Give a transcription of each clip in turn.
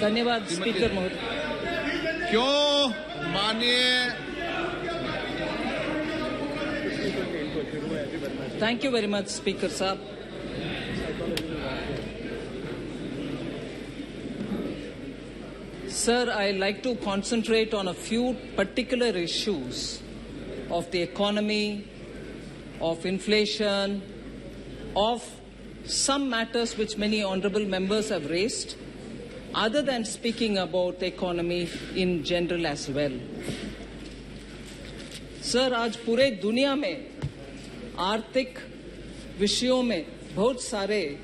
धन्यवाद स्पीकर महोदय। क्यों माननीय thank you very much speaker साहब। Sir, I like to concentrate on a few particular issues of the economy, of inflation, of some matters which many honourable members have raised, other than speaking about the economy in general as well. Sir, आज पूरे दुनिया में आर्थिक विषयों में बहुत सारे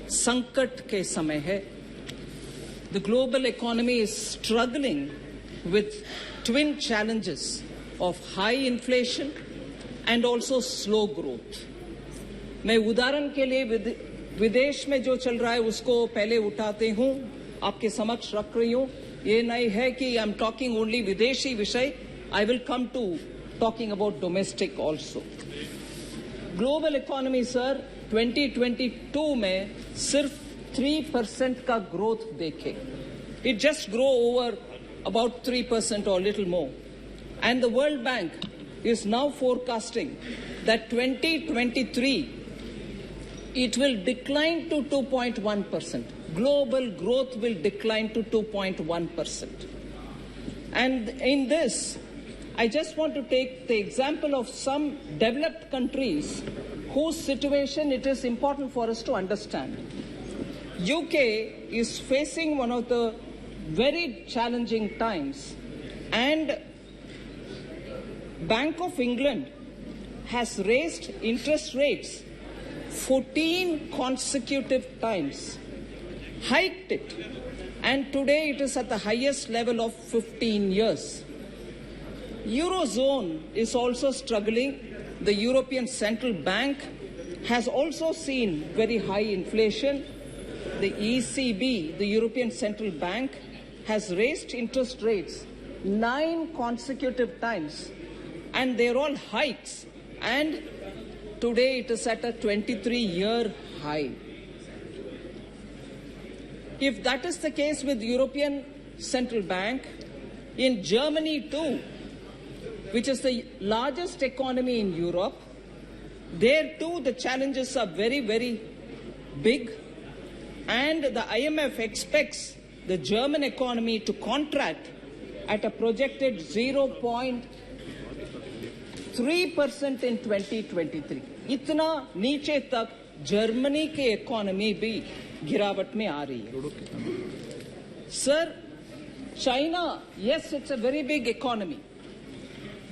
संकट के समय है। The global economy is struggling with twin challenges of high inflation and also slow growth. मैं उदाहरण के लिए विदेश में जो चल रहा है उसको पहले उठाते हूं, आपके समक्ष रख रही हूं। ये नहीं है कि आई एम टॉकिंग ओनली विदेशी विषय, I will come to talking about domestic also. Global economy sir 2022 में सिर्फ 3% का ग्रोथ देखे। It just grow over about 3% or little more. And the World Bank is now forecasting that 2023 it will decline to 2.1%. Global growth will decline to 2.1%. And in this, I just want to take the example of some developed countries whose situation it is important for us to understand. UK is facing one of the very challenging times, and Bank of England has raised interest rates 14 consecutive times, hiked it, and today it is at the highest level of 15 years. Eurozone is also struggling. The European Central Bank has also seen very high inflation. The ECB, the European Central Bank, has raised interest rates 9 consecutive times, and they're all hikes, and today it is at a 23-year high. If that is the case with European Central Bank, in Germany too, which is the largest economy in Europe, there too the challenges are very, very big. And the IMF expects the German economy to contract at a projected 0.3% in 2023. इतना नीचे तक Germany के economy भी गिरावट में आ रही है। Sir, China, yes, it's a very big economy.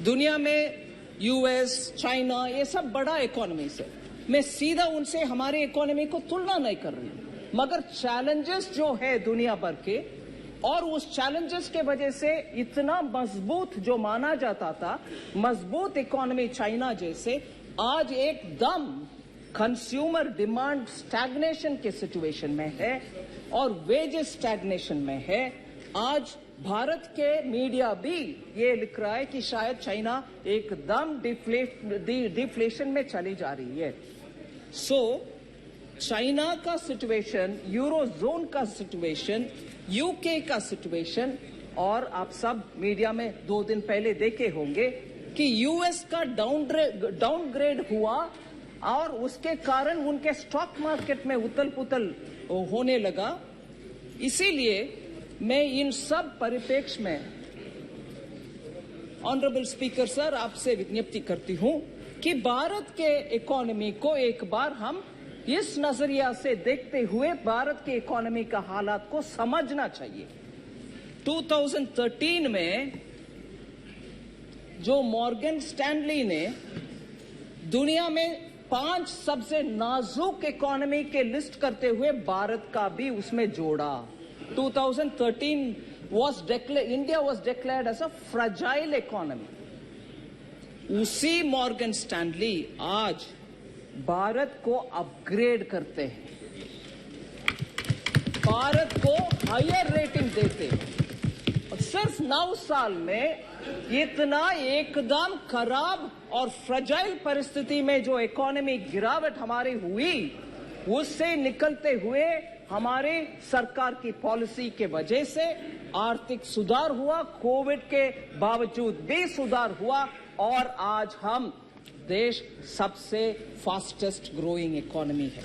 दुनिया में यूएस, चाइना, ये सब बड़ा इकोनॉमी है। मैं सीधा उनसे हमारे इकोनॉमी को तुलना नहीं कर रही हूँ, मगर चैलेंजेस जो है दुनिया भर के, और उस चैलेंजेस के वजह से इतना मजबूत जो माना जाता था, मजबूत इकोनॉमी चाइना जैसे, आज एकदम कंज्यूमर डिमांड स्टैग्नेशन के सिचुएशन में है और वेजेस स्टैग्नेशन में है। आज भारत के मीडिया भी ये लिख रहा है कि शायद चाइना एकदम डिफ्लेशन में चली जा रही है। चाइना का सिचुएशन, यूरोजोन का सिचुएशन, यूके का सिचुएशन, और आप सब मीडिया में 2 दिन पहले देखे होंगे कि यूएस का डाउनग्रेड हुआ और उसके कारण उनके स्टॉक मार्केट में उथल पुथल होने लगा। इसीलिए मैं इन सब परिप्रेक्ष्य में ऑनरेबल स्पीकर सर आपसे विज्ञप्ति करती हूं कि भारत के इकोनॉमी को एक बार हम इस नजरिया से देखते हुए भारत के इकोनॉमी का हालात को समझना चाहिए। 2013 में जो मॉर्गन स्टैनली ने दुनिया में 5 सबसे नाजुक इकोनॉमी के लिस्ट करते हुए भारत का भी उसमें जोड़ा। 2013 India was declared as a fragile economy. उसी मॉर्गन स्टैनली आज भारत को अपग्रेड करते हैं, भारत को हायर रेटिंग देते हैं। और सिर्फ 9 साल में इतना एकदम खराब और फ्रजाइल परिस्थिति में जो इकोनॉमी गिरावट हमारी हुई, उससे निकलते हुए हमारे सरकार की पॉलिसी के वजह से आर्थिक सुधार हुआ, कोविड के बावजूद भी सुधार हुआ और आज हम देश सबसे फास्टेस्ट ग्रोइंग इकोनॉमी है।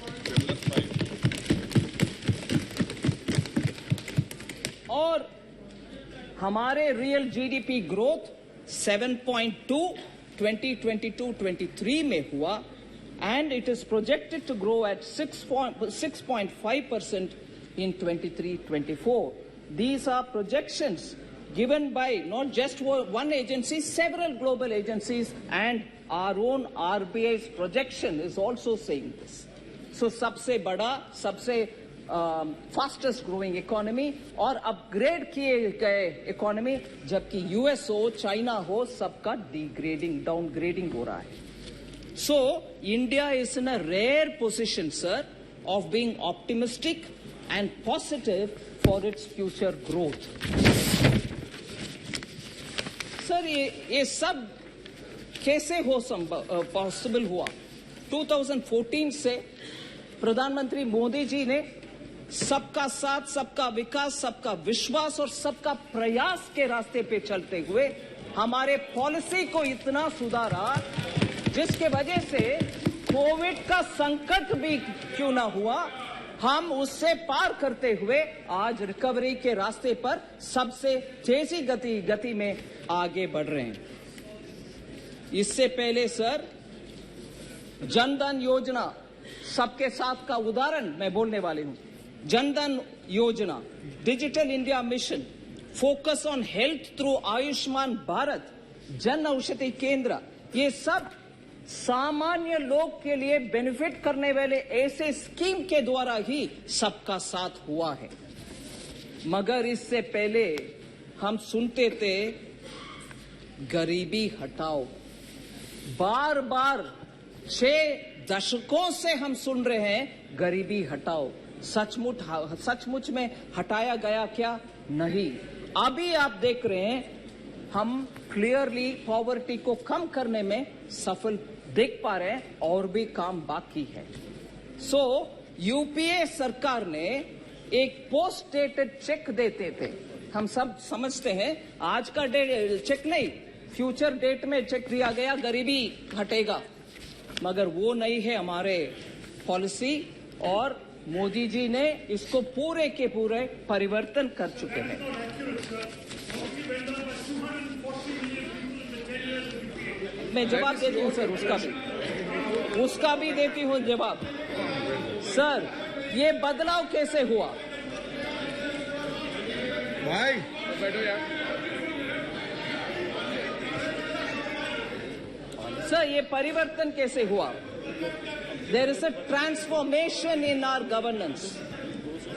और हमारे रियल जीडीपी ग्रोथ 7.2 2022-23 में हुआ and it is projected to grow at 6.5% in 23-24. These are projections given by not just one agency, several global agencies, and our own RBI's projection is also saying this. So सबसे बड़ा, सबसे fastest growing economy और upgrade किए गए economy, जबकि US हो, China हो, सबका डिग्रेडिंग, डाउनग्रेडिंग हो रहा है। So India is in a rare position, sir, of being optimistic and positive for its future growth. Sir, ये सब कैसे पॉसिबल हुआ? 2014 से प्रधानमंत्री मोदी जी ने सबका साथ, सबका विकास, सबका विश्वास और सबका प्रयास के रास्ते पे चलते हुए हमारे पॉलिसी को इतना सुधारा जिसके वजह से कोविड का संकट भी क्यों ना हुआ, हम उससे पार करते हुए आज रिकवरी के रास्ते पर सबसे तेजी गति में आगे बढ़ रहे हैं। इससे पहले सर, जनधन योजना सबके साथ का उदाहरण मैं बोलने वाली हूं। जनधन योजना, digital India mission, focus on health through Ayushman Bharat, Jan Aushadhi केंद्र, ये सब सामान्य लोग के लिए बेनिफिट करने वाले ऐसे स्कीम के द्वारा ही सबका साथ हुआ है। मगर इससे पहले हम सुनते थे गरीबी हटाओ, बार बार 6 दशकों से हम सुन रहे हैं गरीबी हटाओ। सचमुच में हटाया गया क्या? नहीं। अभी आप देख रहे हैं हम क्लियरली पॉवर्टी को कम करने में सफल देख पा रहे हैं और भी काम बाकी है। सो यूपीए सरकार ने एक पोस्ट डेटेड चेक देते थे। हम सब समझते हैं आज का चेक नहीं, फ्यूचर डेट में चेक दिया गया, गरीबी हटेगा, मगर वो नहीं है हमारे पॉलिसी और मोदी जी ने इसको पूरे के पूरे परिवर्तन कर चुके हैं। मैं जवाब देती हूं सर, उसका भी देती हूं जवाब। सर, ये बदलाव कैसे हुआ? भाई बैठो यार। सर, ये परिवर्तन कैसे हुआ? There is a transformation in our governance.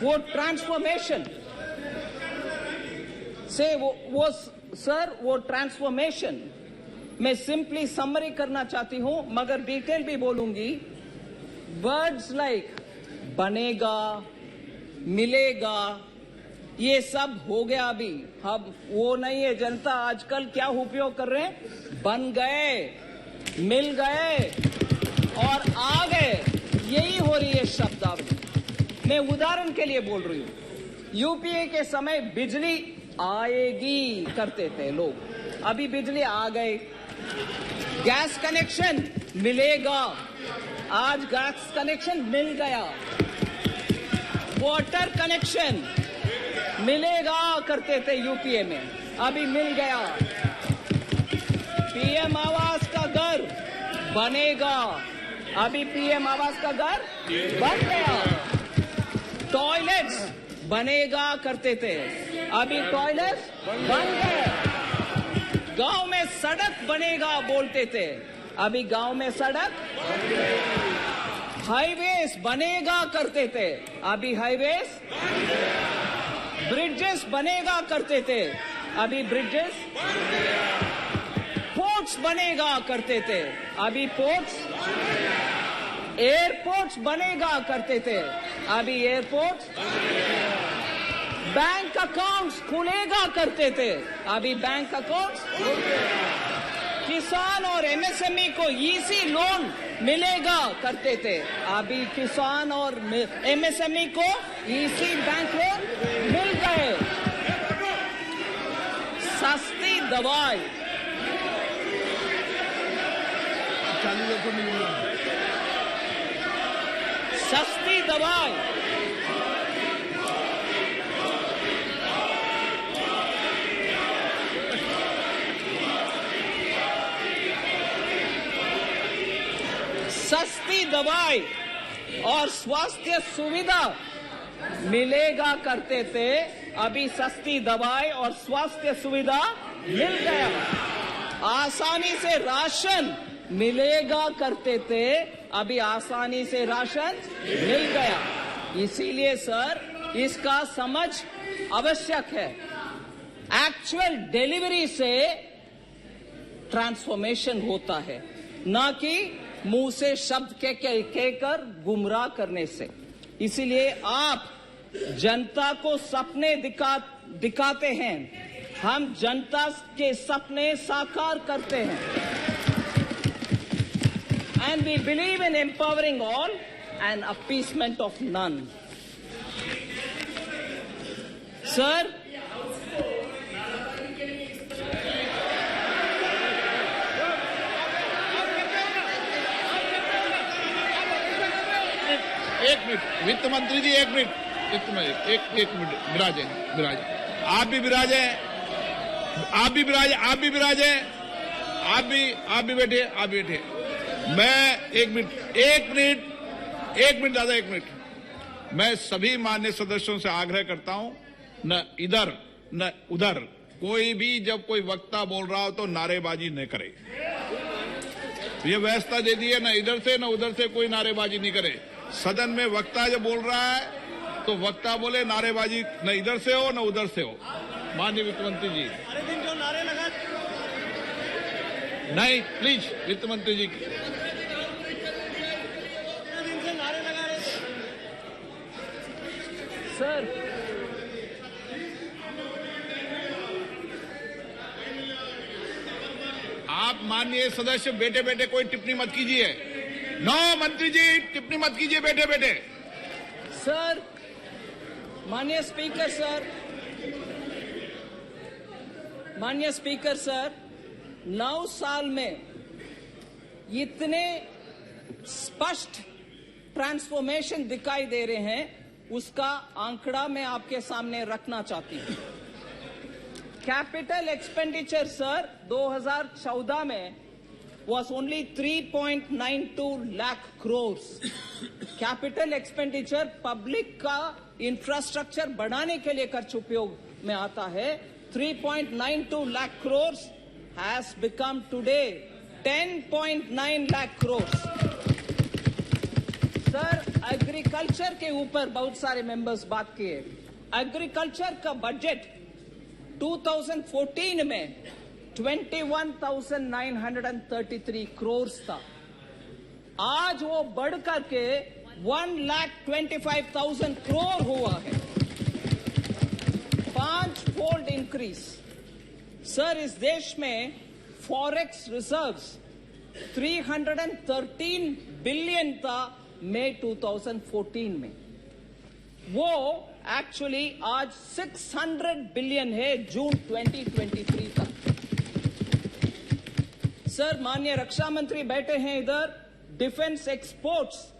वो ट्रांसफॉर्मेशन से वो ट्रांसफॉर्मेशन मैं सिंपली समरी करना चाहती हूं, मगर डिटेल भी बोलूंगी। वर्ड्स लाइक बनेगा, मिलेगा, ये सब हो गया। अभी अब वो नहीं है। जनता आजकल क्या उपयोग कर रहे हैं? बन गए, मिल गए और आ गए, यही हो रही है शब्दावली। मैं उदाहरण के लिए बोल रही हूं। यूपीए के समय बिजली आएगी करते थे लोग, अभी बिजली आ गई। गैस कनेक्शन मिलेगा, आज गैस कनेक्शन मिल गया। वाटर कनेक्शन मिलेगा करते थे यूपीए में, अभी मिल गया। पीएम आवास का घर बनेगा, अभी पीएम आवास का घर बन गया। टॉयलेट्स बनेगा करते थे, अभी टॉयलेट्स बन गए। गांव में सड़क बनेगा बोलते थे, अभी गांव में सड़क। हाईवेज बनेगा करते थे, अभी हाईवेज। ब्रिजेस बनेगा करते थे, अभी ब्रिजेस। पोर्ट्स बनेगा करते थे, अभी पोर्ट्स। एयरपोर्ट्स बनेगा करते थे, अभी एयरपोर्ट्स। बैंक अकाउंट्स खुलेगा करते थे, अभी बैंक अकाउंट्स। किसान और एमएसएमई को इजी लोन मिलेगा करते थे, अभी किसान और एमएसएमई को इजी बैंक लोन मिल गए। सस्ती दवाई, सस्ती दवाई, सस्ती दवाई और स्वास्थ्य सुविधा मिलेगा करते थे, अभी सस्ती दवाई और स्वास्थ्य सुविधा मिल गया। आसानी से राशन मिलेगा करते थे, अभी आसानी से राशन मिल गया। इसीलिए सर इसका समझ आवश्यक है। एक्चुअल डिलीवरी से ट्रांसफॉर्मेशन होता है, ना कि मुंह से शब्द कहकर गुमराह करने से। इसीलिए आप जनता को सपने दिखाते हैं, हम जनता के सपने साकार करते हैं। And we believe in empowering all and appeasement of none. Sir, एक मिनट वित्त मंत्री जी, एक मिनट वित्त मंत्री, एक मिनट विराजे। आप भी विराजे, आप भी विराजे, आप भी विराजे, आप भी बैठे। मैं एक मिनट दादा, एक मिनट। मैं सभी मान्य सदस्यों से आग्रह करता हूं, न इधर न उधर कोई भी जब कोई वक्ता बोल रहा हो तो नारेबाजी न करे। ये व्यवस्था दे दी है, न इधर से न उधर से कोई नारेबाजी नहीं करे। सदन में वक्ता जब बोल रहा है तो वक्ता बोले, नारेबाजी न इधर से हो न उधर से हो। माननीय वित्त मंत्री जी, अरे दिन जो नारे लगा, नहीं प्लीज वित्त मंत्री जी। दिन से नारे लगा रहे थे। सर आप माननीय सदस्य बैठे बैठे कोई टिप्पणी मत कीजिए। नो मंत्री जी, टिप्पणी मत कीजिए बैठे बैठे। सर, माननीय स्पीकर सर, 9 साल में इतने स्पष्ट ट्रांसफॉर्मेशन दिखाई दे रहे हैं, उसका आंकड़ा मैं आपके सामने रखना चाहती हूं। कैपिटल एक्सपेंडिचर सर 2014 में was only 3.92 lakh crores. Capital expenditure public का इंफ्रास्ट्रक्चर बढ़ाने के लिए खर्च उपयोग में आता है। 3.92 lakh crores has become today 10.9 lakh crores. Sir, agriculture के ऊपर बहुत सारे मेंबर्स बात किए। एग्रीकल्चर का बजट 2014 में 21,933 करोड़ था। आज वो बढ़कर के 1,25,000 करोड़ हुआ है, 5-fold इंक्रीज। सर, इस देश में फॉरेक्स रिजर्व्स 313 बिलियन था मई 2014 में, वो एक्चुअली आज 600 बिलियन है जून 2023 तक। सर, माननीय रक्षा मंत्री बैठे हैं इधर। डिफेंस एक्सपोर्ट्स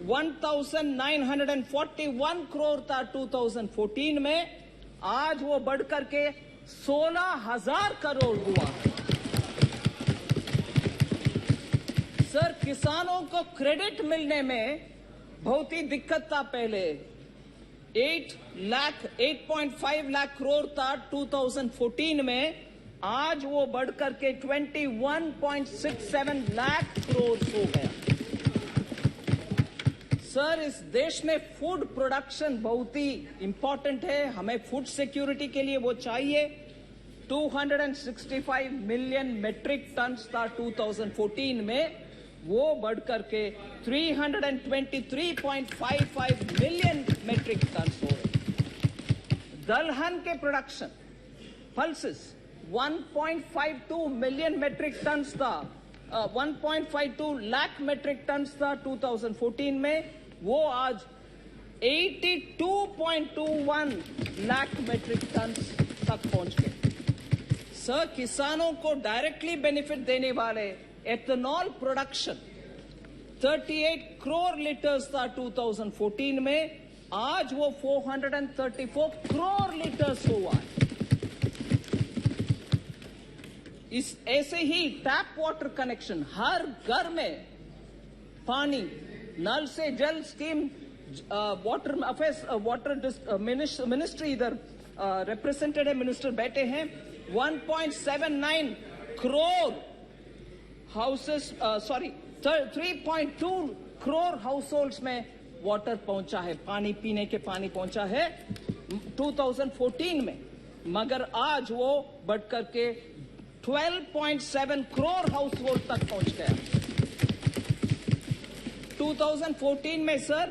1,941 करोड़ था 2014 में, आज वो बढ़कर के 16,000 करोड़ हुआ। सर, किसानों को क्रेडिट मिलने में बहुत ही दिक्कत था पहले। 8.5 लाख करोड़ था 2014 में, आज वो बढ़कर के 21.67 लाख करोड़ हो गया। सर, इस देश में फूड प्रोडक्शन बहुत ही इंपॉर्टेंट है, हमें फूड सिक्योरिटी के लिए वो चाहिए। 265 मिलियन मेट्रिक टन्स था 2014 में, वो बढ़कर के 323.55 मिलियन मेट्रिक टन्स हो गए। दलहन के production, pulses 1.52 million metric tons था, 1.52 लाख मेट्रिक टन्स था 2014 में, वो आज 82.21 लाख मेट्रिक टन्स तक पहुंच गए। सर, किसानों को डायरेक्टली बेनिफिट देने वाले एथेनॉल प्रोडक्शन 38 करोड़ लीटर्स था 2014 में, आज वो 434 करोड़ लीटर्स हुआ है। इस ऐसे ही टैप वाटर कनेक्शन, हर घर में पानी, नल से जल scheme, water affairs, water ministry इधर रिप्रेजेंटेड है, मिनिस्टर बैठे हैं। 1.79 crore houses, 3.2 crore house holds में वाटर पहुंचा है, पानी पीने के पानी पहुंचा है 2014 में, मगर आज वो बढ़कर के 12.7 करोड़ हाउस होल्ड तक पहुंच गया। 2014 में सर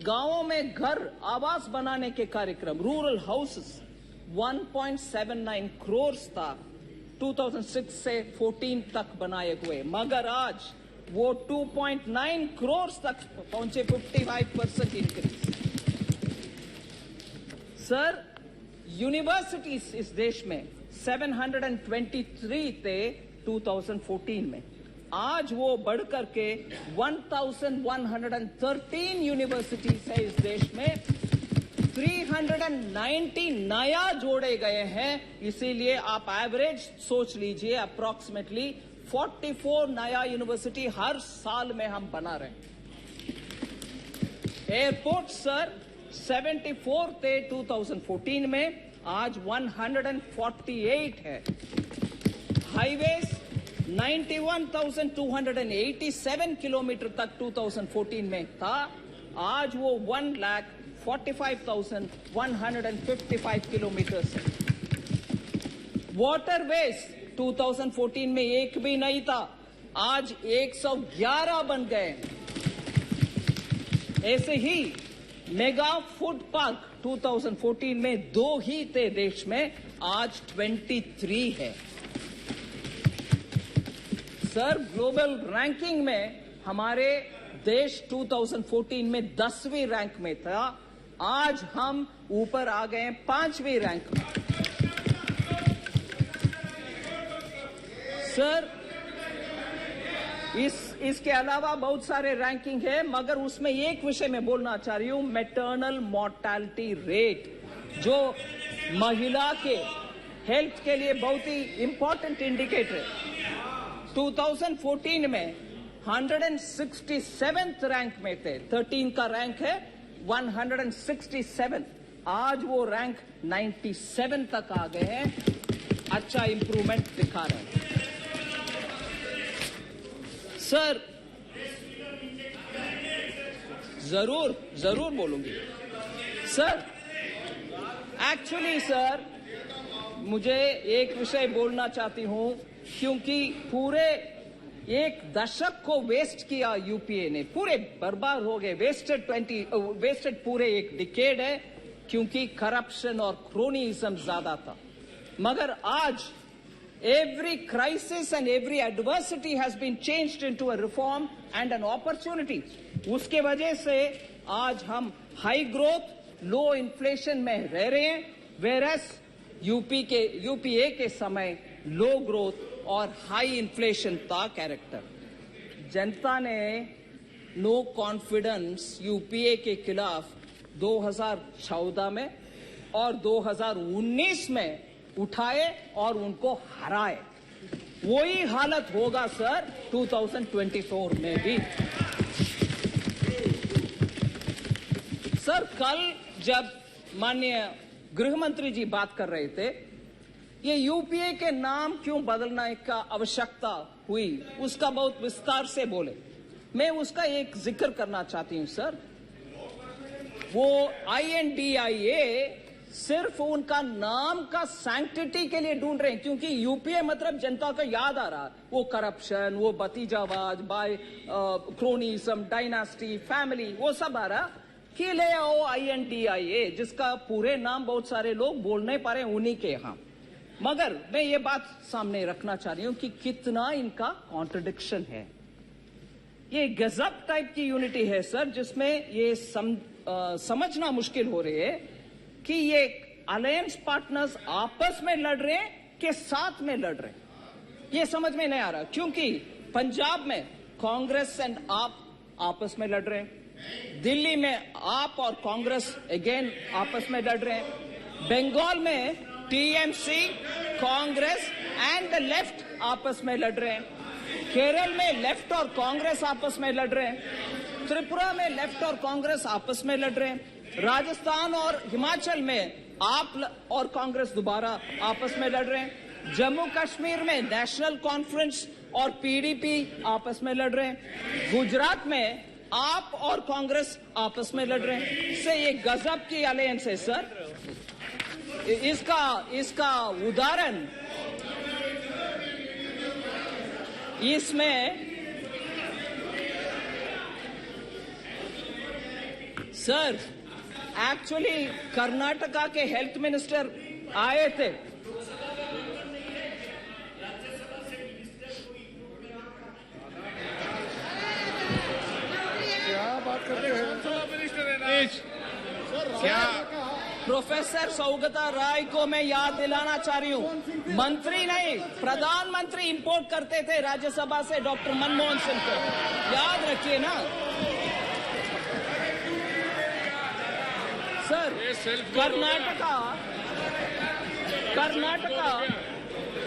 गांवों में घर आवास बनाने के कार्यक्रम, रूरल हाउसेस 1.79 करोड़ था 2006 से 14 तक बनाए हुए, मगर आज वो 2.9 करोड़ तक पहुंचे, 55% इंक्रीज। सर, यूनिवर्सिटीज इस देश में 723 थे 2014 में, आज वो बढ़कर के 1113 यूनिवर्सिटीज है इस देश में, 390 नया जोड़े गए हैं। इसीलिए आप एवरेज सोच लीजिए, अप्रॉक्सीमेटली 44 नया यूनिवर्सिटी हर साल में हम बना रहे हैं। एयरपोर्ट सर 74 थे 2014 में, आज 148 है। हाईवेज 91,287 किलोमीटर तक 2014 में था, आज वो 1,45,155 किलोमीटर है। वाटरवेज 2014 में एक भी नहीं था, आज 111 बन गए। ऐसे ही मेगा फूड पार्क 2014 में 2 ही थे देश में, आज 23 है। सर, ग्लोबल रैंकिंग में हमारे देश 2014 में 10वीं रैंक में था, आज हम ऊपर आ गए 5वीं रैंक में। सर, इसके अलावा बहुत सारे रैंकिंग है, मगर उसमें एक विषय में बोलना चाह रही हूं, मैटरनल मॉर्टैलिटी रेट, जो महिला के हेल्थ के लिए बहुत ही इंपॉर्टेंट इंडिकेटर है। 2014 में 167th रैंक में थे, 13 का रैंक है 167, आज वो रैंक 97 तक आ गए हैं, अच्छा इंप्रूवमेंट दिखा रहे हैं। सर, जरूर बोलूंगी। सर, एक्चुअली सर, मुझे एक विषय बोलना चाहती हूं, क्योंकि पूरे एक दशक को वेस्ट किया यूपीए ने, पूरे बर्बाद हो गए, वेस्टेड पूरे एक डिकेड है, क्योंकि करप्शन और क्रोनीइज्म ज्यादा था। मगर आज every crisis and every adversity has been changed into a reform and an opportunity. उसके वजह से आज हम हाई ग्रोथ लो इन्फ्लेशन में रह रहे हैं, whereas यूपीए के समय लो ग्रोथ और हाई इन्फ्लेशन था कैरेक्टर। जनता ने नो कॉन्फिडेंस यूपीए के खिलाफ 2014 में और 2019 में उठाए और उनको हराए। वही हालत होगा सर 2024 में भी। सर, कल जब माननीय गृह मंत्री जी बात कर रहे थे, ये यूपीए के नाम क्यों बदलने का आवश्यकता हुई, उसका बहुत विस्तार से बोले। मैं उसका एक जिक्र करना चाहती हूं सर। वो INDIA सिर्फ उनका नाम का सैंक्टिटी के लिए ढूंढ रहे हैं, क्योंकि यूपीए मतलब जनता को याद आ रहा है वो करप्शन, वो भतीजावाज, बाय क्रोनिज्म, डायनास्टी, फैमिली, वो सब आ रहा कि ले आओ INDIA, जिसका पूरे नाम बहुत सारे लोग बोल नहीं पा रहे उन्हीं के यहां। मगर मैं ये बात सामने रखना चाह रही हूं कि कितना इनका कॉन्ट्रडिक्शन है। ये गजब टाइप की यूनिटी है सर, जिसमें ये समझना मुश्किल हो रही है कि ये अलायंस पार्टनर्स आपस में लड़ रहे हैं कि साथ में लड़ रहे हैं, ये समझ में नहीं आ रहा। क्योंकि पंजाब में कांग्रेस एंड आप आपस में लड़ रहे हैं, दिल्ली में आप और कांग्रेस अगेन आपस में लड़ रहे हैं, बंगाल में TMC, Congress and the left आपस में लड़ रहे हैं, केरल में लेफ्ट और कांग्रेस आपस में लड़ रहे हैं, त्रिपुरा में लेफ्ट और कांग्रेस आपस में लड़ रहे हैं, राजस्थान और हिमाचल में आप और कांग्रेस दोबारा आपस में लड़ रहे हैं, जम्मू कश्मीर में नेशनल कॉन्फ्रेंस और पीडीपी आपस में लड़ रहे हैं, गुजरात में आप और कांग्रेस आपस में लड़ रहे हैं। इससे ये गजब की अलायंस है सर। इसका उदाहरण इसमें सर एक्चुअली कर्नाटका के हेल्थ मिनिस्टर आए थे, क्या प्रोफेसर सौगता राय को मैं याद दिलाना चाह रही हूं, मंत्री नहीं प्रधानमंत्री इंपोर्ट करते थे राज्यसभा से डॉक्टर मनमोहन सिंह को, याद रखिए ना सर।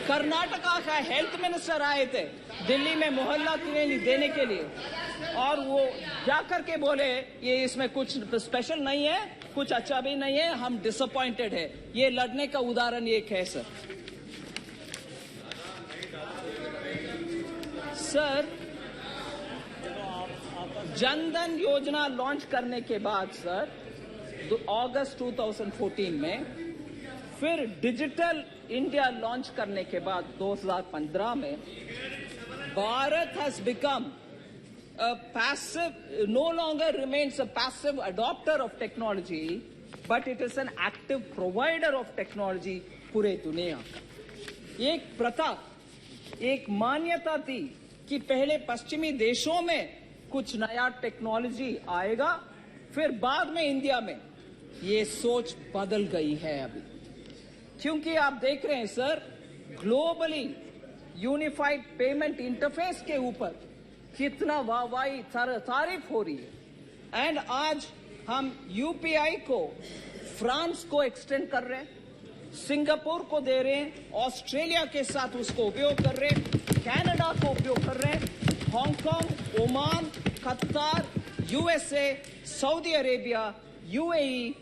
कर्नाटका का हेल्थ मिनिस्टर आए थे दिल्ली में मोहल्ला क्लिनिक देने के लिए, और वो जाकर के बोले ये इसमें कुछ स्पेशल नहीं है, कुछ अच्छा भी नहीं है, हम डिसअपॉइंटेड है। ये लड़ने का उदाहरण एक है सर। सर जनधन योजना लॉन्च करने के बाद सर अगस्त 2014 में, फिर डिजिटल इंडिया लॉन्च करने के बाद 2015 में, Bharat has become no longer remains a passive adopter of technology, but it is an active provider of technology पूरे दुनिया का। एक प्रथा, एक मान्यता थी कि पहले पश्चिमी देशों में कुछ नया टेक्नोलॉजी आएगा, फिर बाद में इंडिया में। ये सोच बदल गई है अभी, क्योंकि आप देख रहे हैं sir globally unified payment interface के ऊपर कितना वाहवाही तारीफ हो रही है। एंड आज हम यूपीआई को फ्रांस को एक्सटेंड कर रहे हैं, सिंगापुर को दे रहे हैं, ऑस्ट्रेलिया के साथ उसको उपयोग कर रहे हैं, कनाडा को उपयोग कर रहे हैं, हांगकांग, ओमान, कतार, यूएसए, सऊदी अरेबिया, यूएई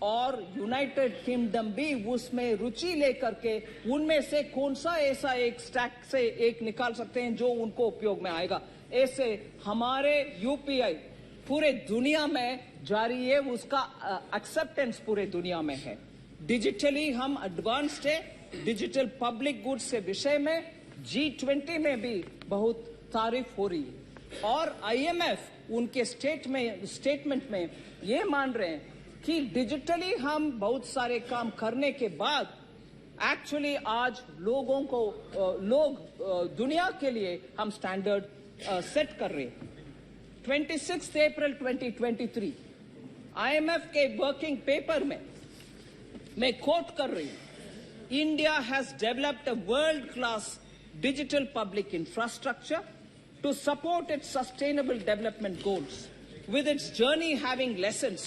और यूनाइटेड किंगडम भी उसमें रुचि लेकर के उनमें से कौन सा ऐसा एक स्टैक से एक निकाल सकते हैं जो उनको उपयोग में आएगा। ऐसे हमारे यूपीआई पूरे दुनिया में जारी है, उसका एक्सेप्टेंस पूरे दुनिया में है। डिजिटली हम एडवांस्ड है, डिजिटल पब्लिक गुड्स के विषय में G20 में भी बहुत तारीफ हो रही है, और IMF उनके स्टेटमेंट में ये मान रहे हैं कि डिजिटली हम बहुत सारे काम करने के बाद एक्चुअली आज लोग दुनिया के लिए हम स्टैंडर्ड सेट कर रहे हैं। 26 अप्रैल 2023 IMF के वर्किंग पेपर में मैं कोट कर रही हूं, India has developed a world class digital public infrastructure to support its sustainable development goals, with its journey having lessons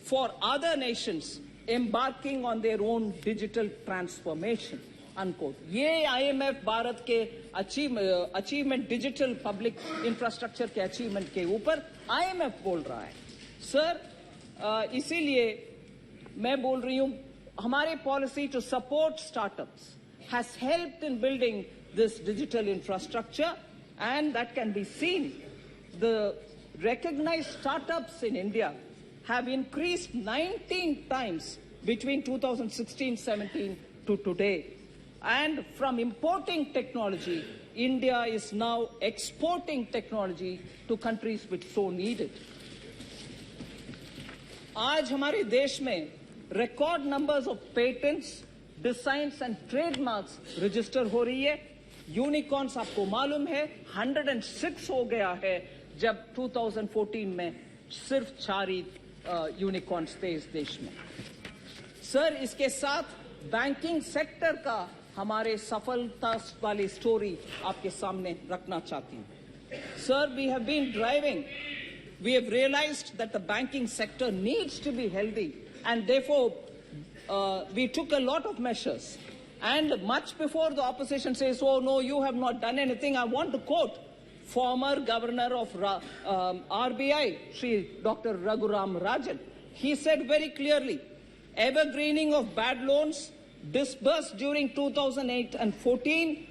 for other nations embarking on their own digital transformation, unquote. ये IMF Bharat के achievement digital public infrastructure के achievement के ऊपर IMF बोल रहा है sir. इसीलिए मैं बोल रही हूं, हमारी policy to support startups has helped in building this digital infrastructure, and that can be seen. The recognized startups in India have increased 19 times between 2016-17 to today. And from importing technology, India is now exporting technology to countries which so need it. आज हमारे देश में record numbers of patents, designs and trademarks register हो रही है। Unicorns आपको मालूम है 106 हो गया है, जब 2014 में सिर्फ 4 ही यूनिकॉर्न्स थे इस देश में। सर, इसके साथ बैंकिंग सेक्टर का हमारे सफलता वाली स्टोरी आपके सामने रखना चाहती हूं। Sir, we have been driving, we have realized that the banking sector needs to be healthy, and therefore we took a lot of measures. And much before the opposition says, oh no, you have not done anything, I want to quote former governor of RBI, Shri Dr. Raghuram Rajan. He said very clearly, evergreening of bad loans disbursed during 2008 and 14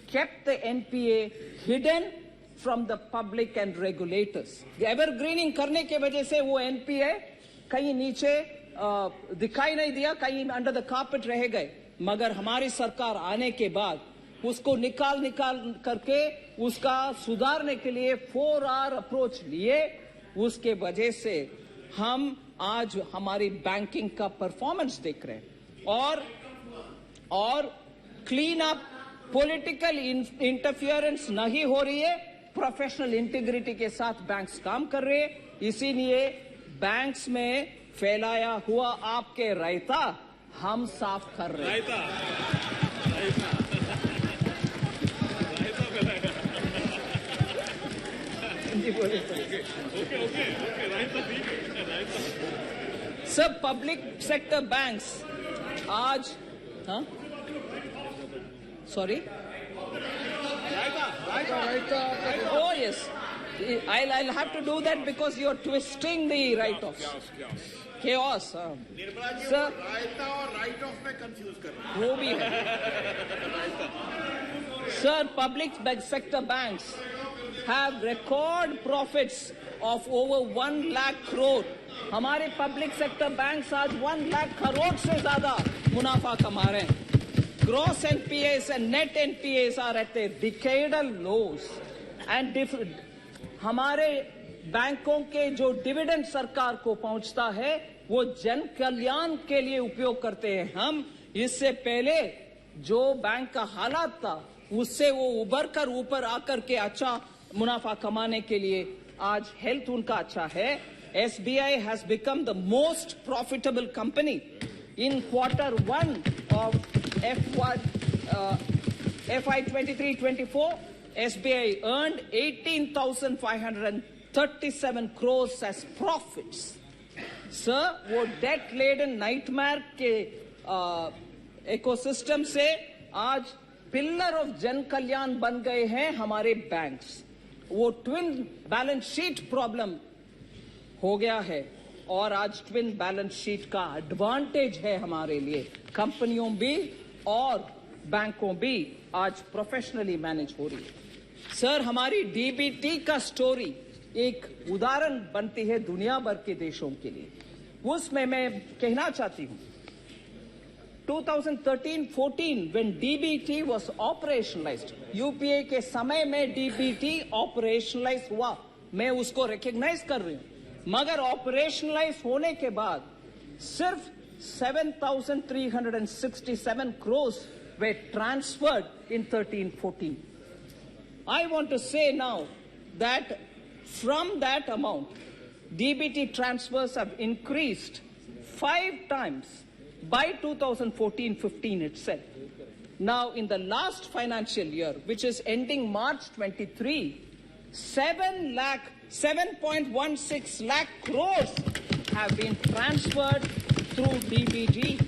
kept the NPA hidden from the public and regulators. Evergreening करने के वजह से वो NPA कहीं नीचे दिखाई नहीं दिया, कहीं अंडर द कार्पेट रह गए। मगर हमारी सरकार आने के बाद उसको निकाल करके उसका सुधारने के लिए 4R अप्रोच लिए। उसके वजह से हम आज हमारी बैंकिंग का परफॉर्मेंस देख रहे हैं और क्लीन अप, पॉलिटिकल इंटरफियरेंस नहीं हो रही है, प्रोफेशनल इंटीग्रिटी के साथ बैंक्स काम कर रहे हैं। इसीलिए बैंक्स में फैलाया हुआ आपके रायता हम साफ कर रहे हैं। सब पब्लिक सेक्टर बैंक्स आज sorry Oh yes, I'll have to do that because you're twisting the write-offs. Chaos. Sir, रायता और राइट ऑफ में कंफ्यूज कर रहे हैं। वो भी है। Sir, public sector banks have record profits of over 1 lakh crore. हमारे पब्लिक सेक्टर बैंक्स आज 1 लाख करोड़ से ज्यादा मुनाफा कमा रहे हैं। Gross NPAs and net NPAs are at a decadal lows, and हमारे बैंकों के जो डिविडेंड सरकार को पहुंचता है वो जन कल्याण के लिए उपयोग करते हैं हम। इससे पहले जो बैंक का हालात था उससे वो उभर कर ऊपर आकर के अच्छा मुनाफा कमाने के लिए आज हेल्थ उनका अच्छा है। SBI has become the most profitable company in Q1 of FY 23-24. SBI earned 18,537 crores as profits. Sir, वो डेट लेडन नाइटमेयर के इकोसिस्टम से आज पिलर ऑफ जन कल्याण बन गए हैं हमारे बैंक्स। वो ट्विन बैलेंस शीट प्रॉब्लम हो गया है और आज ट्विन बैलेंस शीट का एडवांटेज है हमारे लिए। कंपनियों भी और बैंकों भी आज प्रोफेशनली मैनेज हो रही है। सर, हमारी डीबीटी का स्टोरी एक उदाहरण बनती है दुनिया भर के देशों के लिए। उसमें मैं कहना चाहती हूं 2013-14 when DBT was operationalized, UPA के समय में DBT ऑपरेशनलाइज हुआ, मैं उसको रिकॉग्नाइज कर रही हूं। मगर ऑपरेशनलाइज होने के बाद सिर्फ 7,367 crores were transferred in 13-14. I want to say now that from that amount, DBT transfers have increased 5 times by 2014-15 itself. Now, in the last financial year, which is ending March 23, 7.16 lakh crores have been transferred through DBT,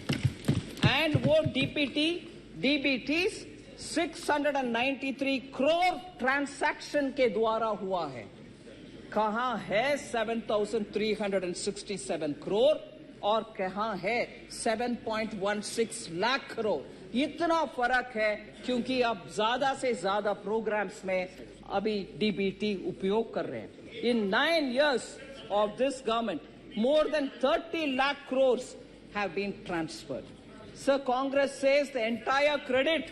and वो DBTs 693 crore transaction के द्वारा हुआ है। कहाँ है 7,367 crore और कहाँ है 7.16 लाख करोड़? इतना फर्क है क्योंकि अब ज्यादा से ज्यादा प्रोग्राम्स में अभी डीबीटी उपयोग कर रहे हैं। In 9 years of this government, more than 30 lakh crores have been transferred. Sir, Congress says the entire credit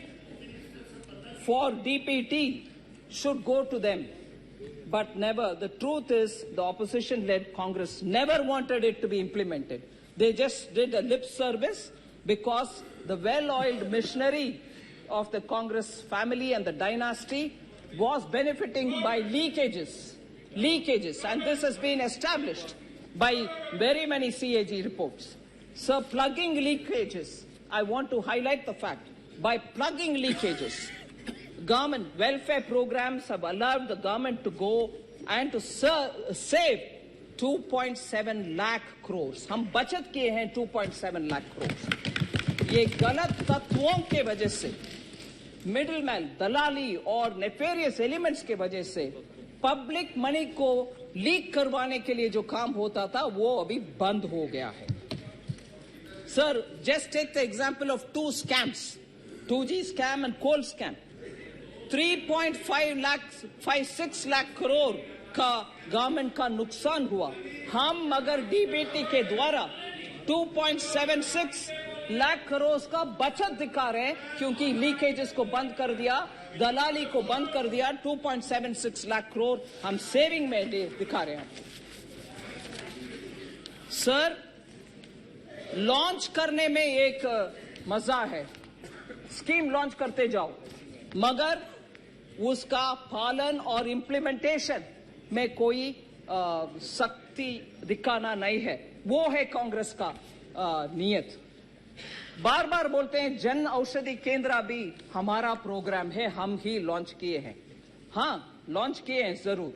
for DPT should go to them. But never. The truth is, the opposition-led Congress never wanted it to be implemented. They just did a lip service. because the well-oiled machinery of the Congress family and the dynasty was benefiting by leakages, and this has been established by very many CAG reports. So plugging leakages, I want to highlight the fact, by plugging leakages, government welfare programs have allowed the government to go and to save 2.7 lakh crores. हम बचत किए हैं 2.7 lakh crores. ये गलत तत्वों के वजह से, मिडिलमैन, दलाली और नेफेरियस एलिमेंट्स के वजह से पब्लिक मनी को लीक करवाने के लिए जो काम होता था वो अभी बंद हो गया है. Sir, just take the example of two scams, 2G scam and coal scam. 3.56 lakh crore का गवर्नमेंट का नुकसान हुआ. हम अगर डीबीटी के द्वारा 2.76 लाख करोड़ का बचत दिखा रहे हैं क्योंकि लीकेजेस को बंद कर दिया, दलाली को बंद कर दिया. 2.76 लाख करोड़ हम सेविंग में दिखा रहे हैं. सर, लॉन्च करने में एक मजा है, स्कीम लॉन्च करते जाओ, मगर उसका पालन और इम्प्लीमेंटेशन में कोई सख्ती दिखाना नहीं है. वो है कांग्रेस का नियत. बार बार बोलते हैं जन औषधि केंद्र भी हमारा प्रोग्राम है, हम ही लॉन्च किए हैं. हाँ, लॉन्च किए हैं जरूर,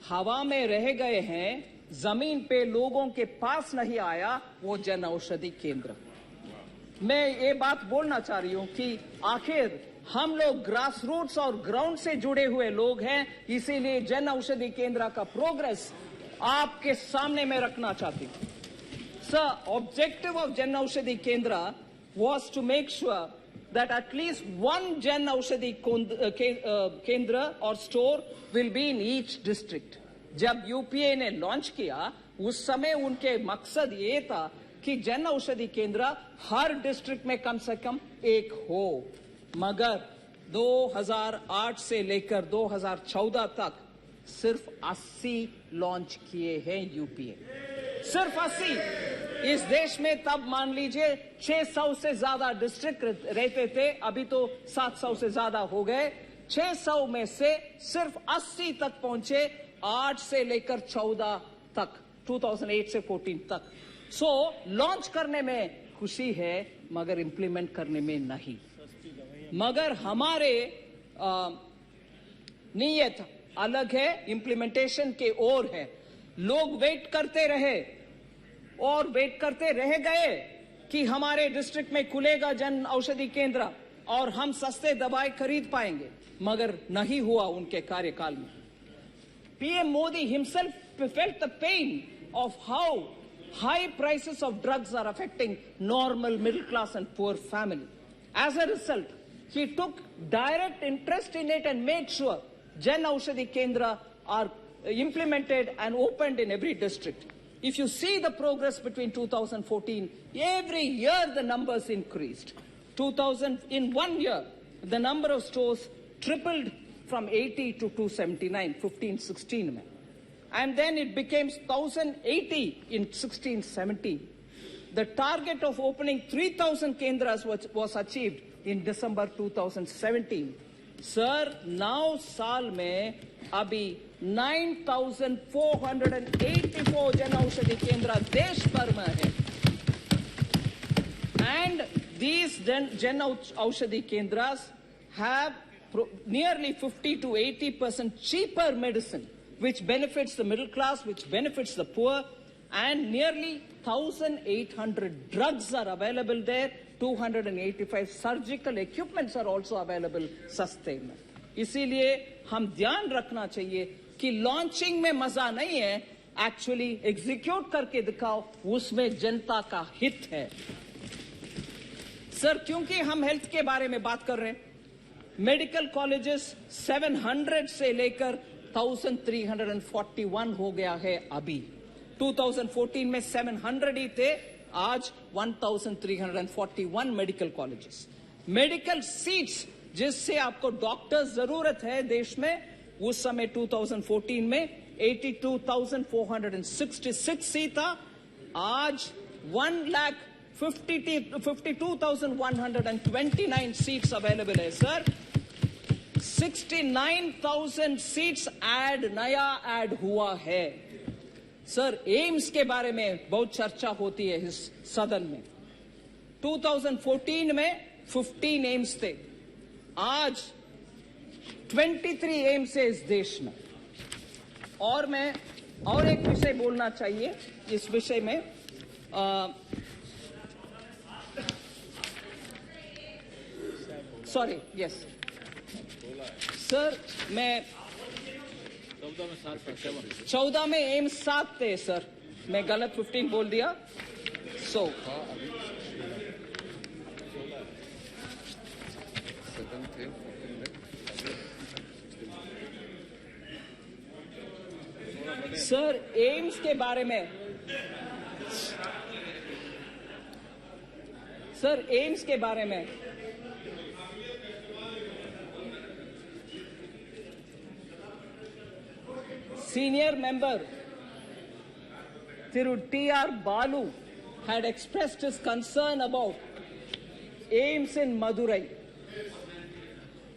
हवा में रह गए हैं, जमीन पे लोगों के पास नहीं आया वो जन औषधि केंद्र. मैं ये बात बोलना चाह रही हूं कि आखिर हम लोग ग्रास रूट्स और ग्राउंड से जुड़े हुए लोग हैं, इसीलिए जन औषधि केंद्र का प्रोग्रेस आपके सामने में रखना चाहती हूं. Sir, objective of Jan Aushadhi Kendra was to make sure that at least one Jan Aushadhi Kendra or store will be in each district. जब यूपीए ने लॉन्च किया उस समय उनके मकसद ये था कि जन औषधि केंद्र हर डिस्ट्रिक्ट में कम से कम एक हो. मगर 2008 से लेकर 2014 तक सिर्फ 80 लॉन्च किए हैं यूपीए, सिर्फ 80. इस देश में तब मान लीजिए 600 से ज्यादा डिस्ट्रिक्ट रहते थे, अभी तो 700 से ज्यादा हो गए. 600 में से सिर्फ 80 तक पहुंचे, 8 से लेकर 14 तक, 2008 से 14 तक. सो लॉन्च करने में खुशी है मगर इंप्लीमेंट करने में नहीं. मगर हमारे नीयत अलग है, इंप्लीमेंटेशन के ओर है. लोग वेट करते रहे और वेट करते रह गए कि हमारे डिस्ट्रिक्ट में खुलेगा जन औषधि केंद्र और हम सस्ते दवाई खरीद पाएंगे, मगर नहीं हुआ उनके कार्यकाल में. PM Modi himself felt the pain of how high prices of drugs are affecting normal middle class and poor family. As a result, he took direct interest in it and made sure Jan Aushadhi Kendra are implemented and opened in every district. If you see the progress between 2014, every year the numbers increased. In 1 year, the number of stores tripled from 80 to 279, 15-16 mein. And then it became 1080 in 16-17. The target of opening 3,000 kendras was achieved in December 2017. Sir, now साल में अभी 9,484 जन औषधि केंद्र देश भर में है. And these Jan Aushadhi Kendras have nearly 50 to 80% cheaper medicine, which benefits the middle class, which benefits the poor, and nearly 1,800 drugs are available there. 285 surgical equipments are also available सस्ते में. इसीलिए हम ध्यान रखना चाहिए कि लॉन्चिंग में मजा नहीं है, एक्चुअली एग्जीक्यूट करके दिखाओ, उसमें जनता का हित है. सर, क्योंकि हम हेल्थ के बारे में बात कर रहे हैं, मेडिकल कॉलेजेस 700 से लेकर 1,341 हो गया है अभी. 2014 में 700 ही थे, आज 1,341 मेडिकल कॉलेजेस. मेडिकल सीट्स जिससे आपको डॉक्टर्स जरूरत है देश में, उस समय 2014 में 82,466 सीट था, आज 52,129 seats available है सर. 69,000 seats नया ऐड हुआ है. सर, एम्स के बारे में बहुत चर्चा होती है इस सदन में. 2014 में 15 एम्स थे. आज 23 एम्स है इस देश में. और मैं और एक विषय बोलना चाहिए इस विषय में. सॉरी, यस सर, मैं 14 में एम्स 7 थे सर. मैं गलत 15 बोल दिया. सो सर, एम्स के बारे में senior member Thiru T.R. Balu had expressed his concern about AIIMS in Madurai.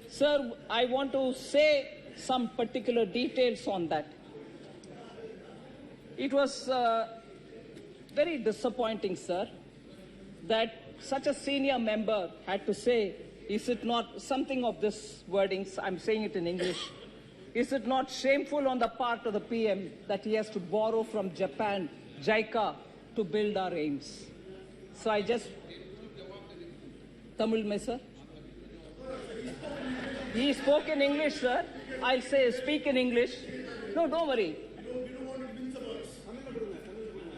Sir, I want to say some particular details on that. It was very disappointing, sir, that such a senior member had to say, is it not something of this wording, I'm saying it in English, is it not shameful on the part of the PM that he has to borrow from Japan, JICA, to build our AIIMS? So I just... Tamil mein, sir? He spoke in English, sir. I'll say speak in English. No, don't worry.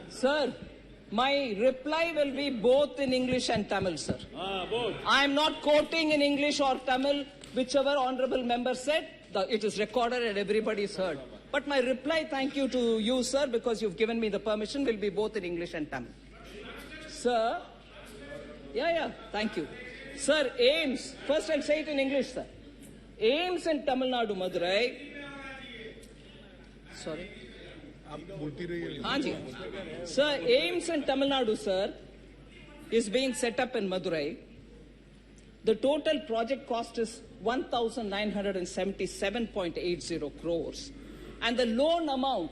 Sir, my reply will be both in English and Tamil, sir. Both. I am not quoting in English or Tamil, whichever honorable member said. It is recorded and everybody's heard. But my reply, thank you to you, sir, because you've given me the permission, will be both in English and Tamil. Sir, thank you. Sir, AIIMS, first I'll say it in English, sir. AIIMS in Tamil Nadu, Madurai. Sorry. Sir, AIIMS in Tamil Nadu, sir, is being set up in Madurai. The total project cost is 1,977.80 crores. And the loan amount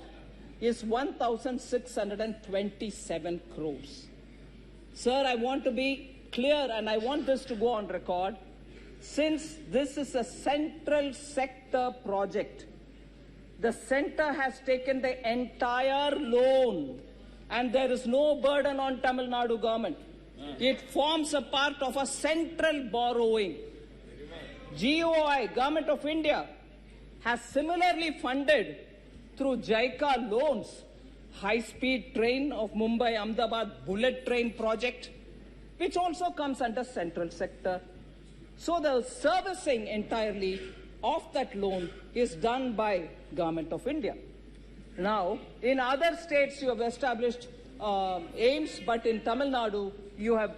is 1,627 crores. Sir, I want to be clear and I want this to go on record. Since this is a central sector project, the center has taken the entire loan and there is no burden on Tamil Nadu government. It forms a part of a central borrowing. GOI, Government of India, has similarly funded through JICA loans high-speed train of Mumbai-Ahmedabad bullet train project, which also comes under central sector. So the servicing entirely of that loan is done by Government of India. Now, in other states you have established AIIMS, but in Tamil Nadu you have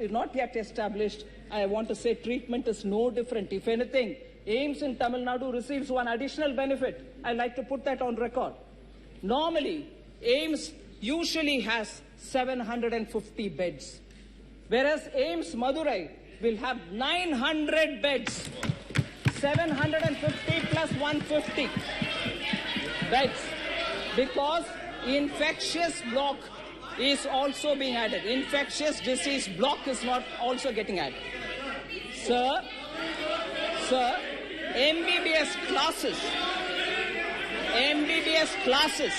not yet established. I want to say treatment is no different. If anything, AIIMS in Tamil Nadu receives one additional benefit. I like to put that on record. Normally, AIIMS usually has 750 beds, whereas AIIMS Madurai will have 900 beds. 750 plus 150 beds, because infectious block is also being added. Infectious disease block is not also getting added. Sir, MBBS classes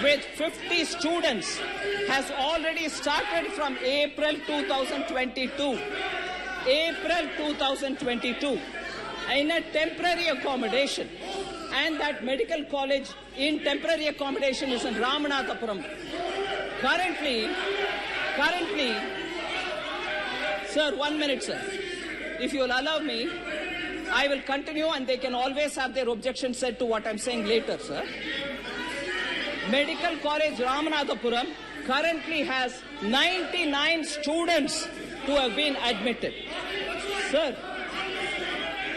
with 50 students has already started from April 2022. April 2022. In a temporary accommodation, and that medical college in temporary accommodation is in Ramanathapuram. Currently, sir, 1 minute, sir. If you'll allow me, I will continue and they can always have their objection said to what I'm saying later, sir. Medical College Ramanathapuram currently has 99 students who have been admitted. Sir,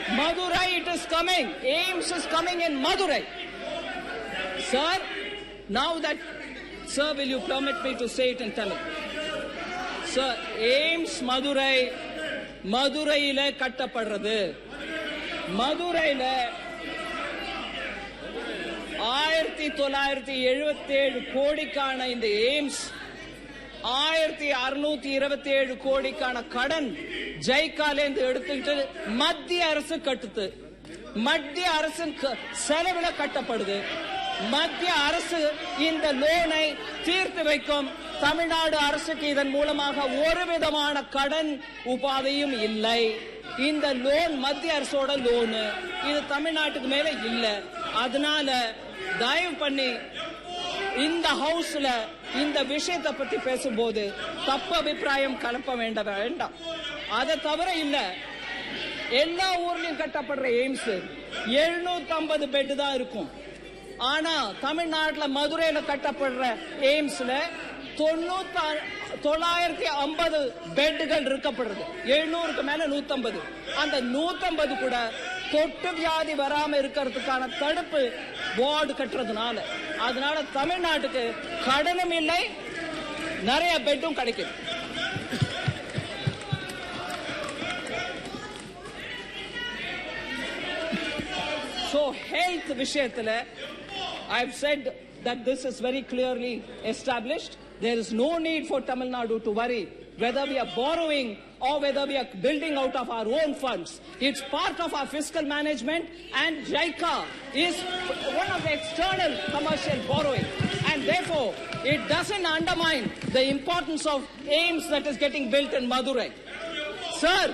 Madurai, it is coming. AIIMS is coming in Madurai. Sir, now that, sir, will you permit me to say it in Tamil? AIIMS மதுரையில கட்டப்படுறது. மதுரையில 1977 கோடிக்கான இந்த AIIMS 1627 கோடிக்கான கடன் ஜெய்காலேந்து எடுத்துக்கிட்டு மத்திய அரசு கட்டுது. மத்திய அரசு செலவுல கட்டப்படுது. மத்திய அரசு இந்த லோனை தீர்த்து வைக்கும். தமிழ்நாடு அரசுக்கு இதன் மூலமாக ஒரு விதமான கடன் உபாதையும் இல்லை. இந்த லோன் மத்திய அரசோட லோனு, இது தமிழ்நாட்டுக்கு மேல இல்ல. அதனால தயவு பண்ணி இந்த ஹவுஸ்ல இந்த விஷயத்தை பத்தி பேசும்போது தப்பு அபிப்பிராயம் கலப்ப வேண்டாம். அதை தவிர இல்ல, எல்லா ஊர்லயும் கட்டப்படுற எய்ம்ஸ் 750 பெட் தான் இருக்கும். ஆனா தமிழ்நாட்டுல மதுரையில கட்டப்படுற எய்ம்ஸ்ல 950 பெட்டுகள் இருக்கப்படுறது. 700க்கு மேல 150. அந்த 150 கூட தொட்டு வியாதி வராம இருக்கிறதுக்கான தடுப்பு வார்டு கட்டுறதுனால, அதனால தமிழ்நாட்டுக்கு கடனும் இல்லை, நிறைய பெட்டும் கிடைக்குது. So health விஷயத்துல I've said that this is very clearly established. There is no need for Tamil Nadu to worry whether we are borrowing or whether we are building out of our own funds. It's part of our fiscal management, and JICA is one of the external commercial borrowing, and therefore it doesn't undermine the importance of AIIMS that is getting built in Madurai. Sir,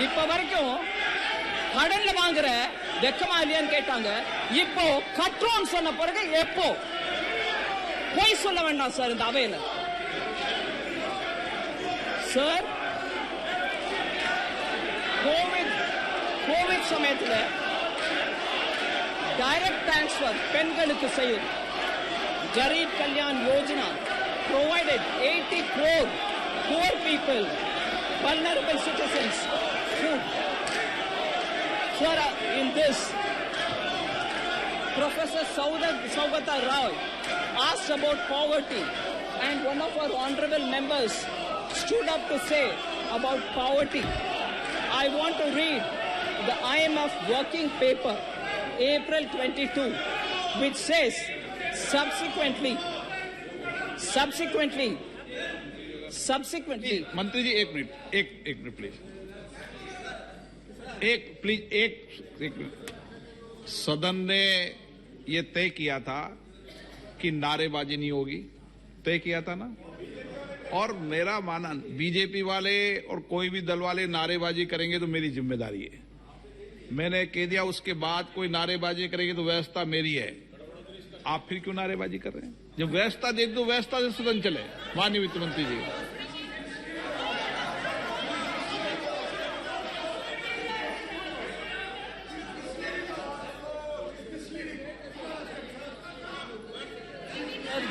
இப்ப வரைக்கும் கடன்ல வாங்குற வெக்கமா இல்லையான்னு கேட்டாங்க. இப்போ கட்டுறோம் சொன்ன பிறகு எப்போ போய் சொல்ல வேண்டாம் சார் இந்த அவையில. சார், கோவிட் சமயத்தில் டைரக்ட் டிரான்ஸ்பர் பெண்களுக்கு செய்யும் kharif Kalyan Yojana provided 80 crore poor people, vulnerable citizens food. Sir, in this, Professor Saugata Rao asked about poverty, and one of our honorable members stood up to say about poverty. I want to read the IMF working paper, April 22, which says, subsequently. मंत्री जी एक minute please. एक minute. सदन ने ये तय किया था कि नारेबाजी नहीं होगी, तय किया था ना. और मेरा मानना, बीजेपी वाले और कोई भी दल वाले नारेबाजी करेंगे तो मेरी जिम्मेदारी है. मैंने कह दिया, उसके बाद कोई नारेबाजी करेंगे तो व्यवस्था मेरी है. आप फिर क्यों नारेबाजी कर रहे हैं? जब व्यवस्था देख दो, व्यवस्था से सदन चले. माननीय वित्त मंत्री जी,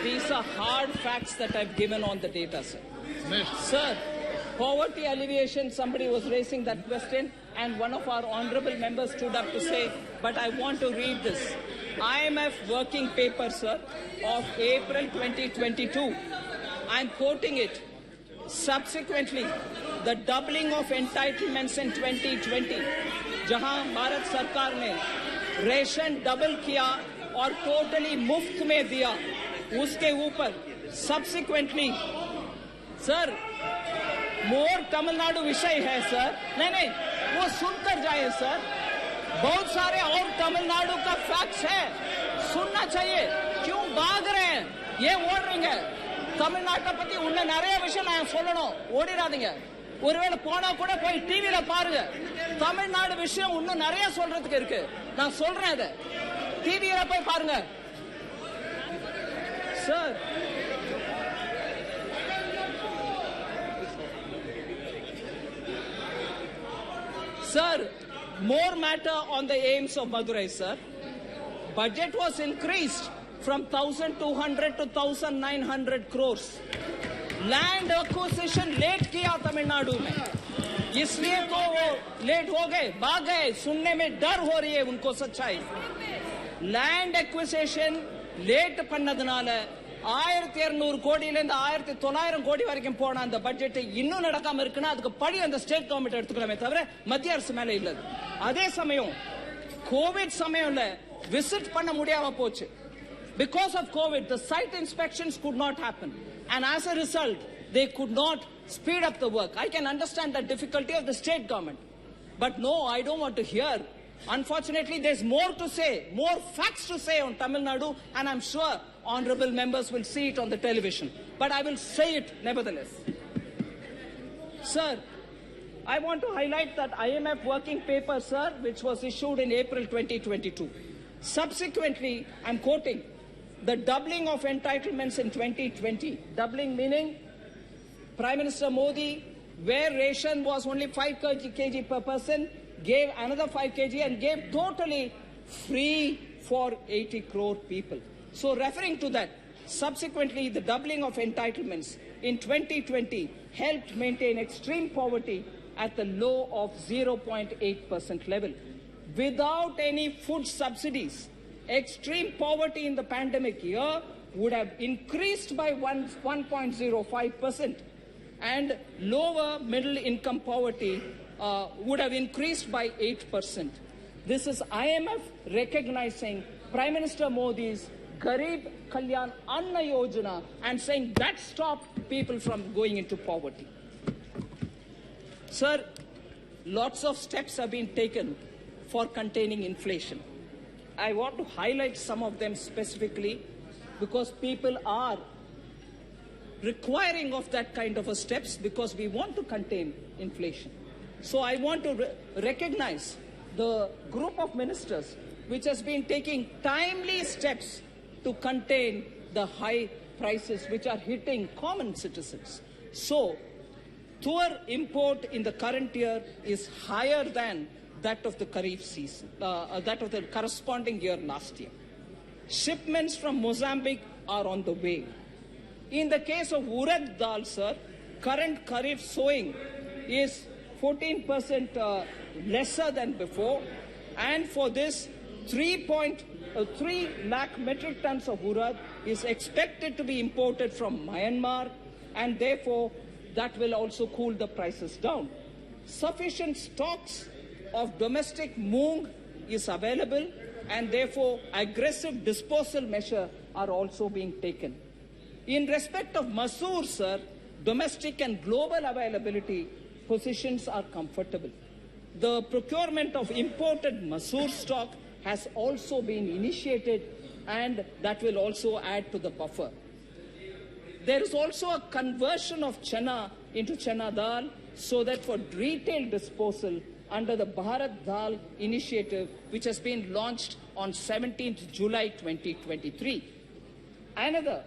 these are hard facts that I've given on the data, sir. Sir, poverty alleviation, somebody was raising that question, and one of our honorable members stood up to say, but I want to read this. IMF working paper, sir, of April 2022. I'm quoting it. Subsequently, the doubling of entitlements in 2020, जहां भारत सरकार ने ration double किया और totally मुफ्त में दिया, उसके ऊपर सब्सिक्वेंटली सर मोर तमिलनाडु विषय है सर. नहीं, वो सुनकर जाए सर. बहुत सारे और तमिलनाडु का फैक्ट्स है, सुनना चाहिए. क्यों भाग रहे हैं? ये ஓடுறீங்க. தமிழ்நாட்டை பத்தி இன்னும் நிறைய விஷயம் நான் சொல்லணும், ஓடிடாதீங்க. ஒருவேளை போனா கூட போய் டிவியில பாருங்க. தமிழ்நாடு விஷயம் இன்னும் நிறைய சொல்றதுக்கு இருக்கு. நான் சொல்றேன், அதை டிவியில போய் பாருங்க. Sir, more matter on the AIIMS of Madurai, sir. Budget was increased from 1,200 to 1,900 crores. Land acquisition late किया तमिलनाडु में, इसलिए तो वो लेट हो गए, भाग गए. सुनने में डर हो रही है उनको सच्चाई. Land acquisition லேட் பண்ணதுனால 1200 கோடியிலிருந்து 1900 கோடி வரைக்கும் போன அந்த பட்ஜெட் இன்னும் நடக்காம இருக்குன்னா அதுக்கு பழி அந்த ஸ்டேட் கவர்மெண்ட் எடுத்துக்கலாமே தவிர மத்திய அரசு மேல இல்ல. அதே சமயம் கோவிட் சமயம்ல விசிட் பண்ண முடியாம போச்சு. Because of COVID, the site inspections could not happen. And as a result, they could not speed up the work. I can understand the difficulty of the state government. But no, I don't want to hear. Unfortunately, there's more to say, more facts to say on Tamil Nadu, and I'm sure honorable members will see it on the television. But I will say it nevertheless. Sir, I want to highlight that IMF working paper, sir, which was issued in April 2022. Subsequently, I'm quoting, the doubling of entitlements in 2020, doubling meaning Prime Minister Modi, where ration was only 5 kg per person, gave another 5 kg and gave totally free for 80 crore people. So referring to that, subsequently the doubling of entitlements in 2020 helped maintain extreme poverty at the low of 0.8% level. Without any food subsidies, extreme poverty in the pandemic year would have increased by 1.05%, and lower middle income poverty would have increased by 8%. This is IMF recognizing Prime Minister Modi's Garib Kalyan Anna Yojana and saying that stopped people from going into poverty. Sir, lots of steps have been taken for containing inflation. I want to highlight some of them specifically because people are requiring of that kind of a steps because we want to contain inflation. So I want to recognize the group of ministers which has been taking timely steps to contain the high prices which are hitting common citizens. So, Tuar import in the current year is higher than that of the Kharif season, that of the corresponding year last year. Shipments from Mozambique are on the way. In the case of urad dal, sir, current Kharif sowing is 14% lesser than before, and for this 3.3 lakh metric tons of urad is expected to be imported from Myanmar, and therefore that will also cool the prices down. Sufficient stocks of domestic moong is available, and therefore aggressive disposal measures are also being taken. In respect of masoor, sir, domestic and global availability positions are comfortable. The procurement of imported masoor stock has also been initiated, and that will also add to the buffer. There is also a conversion of chana into chana dal so that for retail disposal under the Bharat Dal initiative, which has been launched on 17th July 2023. Another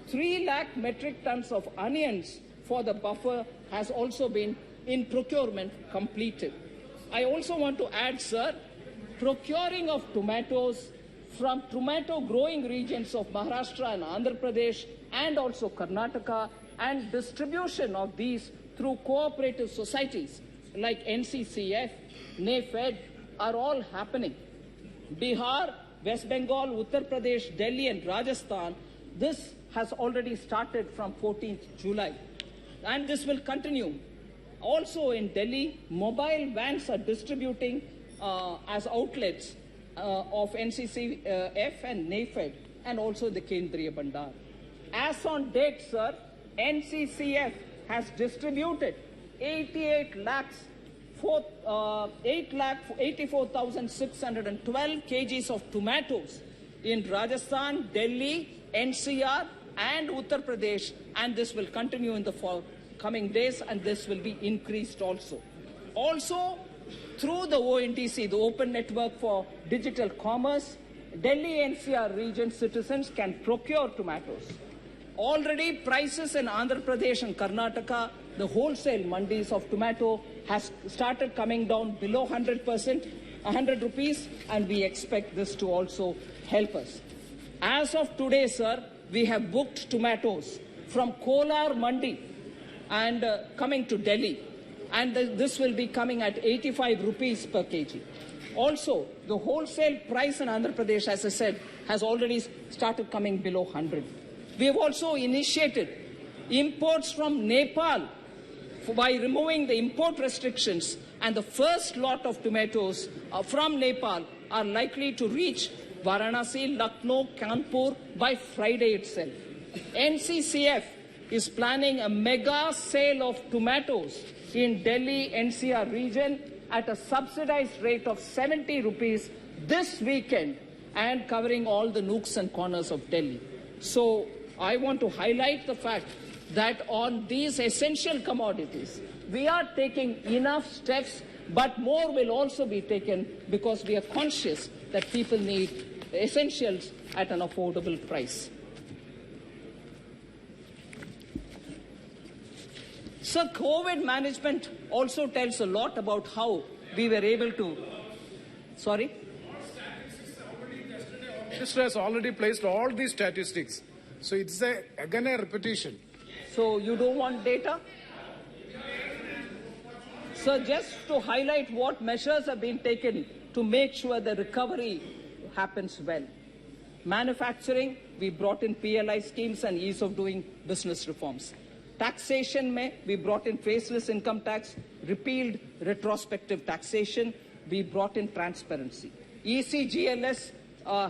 3 lakh metric tons of onions for the buffer has also been in procurement completed. I also want to add, sir, procuring of tomatoes from tomato growing regions of Maharashtra and Andhra Pradesh and also Karnataka, and distribution of these through cooperative societies like NCCF, NAFED are all happening. Bihar, West Bengal, Uttar Pradesh, Delhi and Rajasthan, this has already started from 14th July, and this will continue. Also in Delhi, mobile vans are distributing as outlets of NCCF and NAFED, and also the Kendriya Bandar. As on date, sir, NCCF has distributed 8,84,612 kgs of tomatoes in Rajasthan, Delhi, NCR and Uttar Pradesh, and this will continue in the coming days, and this will be increased also. Also, through the ONDC, the Open Network for Digital Commerce, Delhi NCR region citizens can procure tomatoes. Already prices in Andhra Pradesh and Karnataka, the wholesale mandis of tomato has started coming down below 100 rupees, and we expect this to also help us. As of today, sir, we have booked tomatoes from Kolar Mandi and coming to Delhi, and this will be coming at 85 rupees per kg. Also, the wholesale price in Andhra Pradesh, as I said, has already started coming below 100. We have also initiated imports from Nepal by removing the import restrictions, and the first lot of tomatoes from Nepal are likely to reach Varanasi, Lucknow, Kanpur by Friday itself. NCCF is planning a mega sale of tomatoes in Delhi NCR region at a subsidized rate of 70 rupees this weekend and covering all the nooks and corners of Delhi. So I want to highlight the fact that on these essential commodities, we are taking enough steps, but more will also be taken because we are conscious that people need essentials at an affordable price. So COVID management also tells a lot about how we were able to, sorry? Minister has already placed all these statistics. So it's again a repetition. So you don't want data? So just to highlight what measures have been taken to make sure the recovery happens well. Manufacturing, we brought in PLI schemes and ease of doing business reforms. Taxation, we brought in faceless income tax, repealed retrospective taxation, we brought in transparency. ECGLS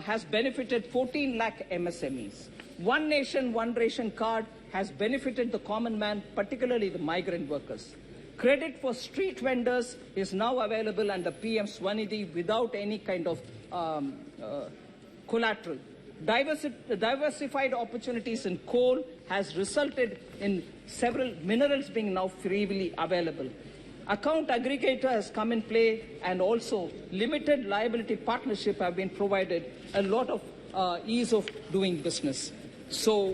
has benefited 14 lakh MSMEs. One Nation, One Ration card has benefited the common man, particularly the migrant workers. Credit for street vendors is now available under PM Swanidhi without any kind of collateral. Diversified opportunities in coal has resulted in several minerals being now freely available. Account aggregator has come in play, and also limited liability partnership have been provided a lot of ease of doing business. So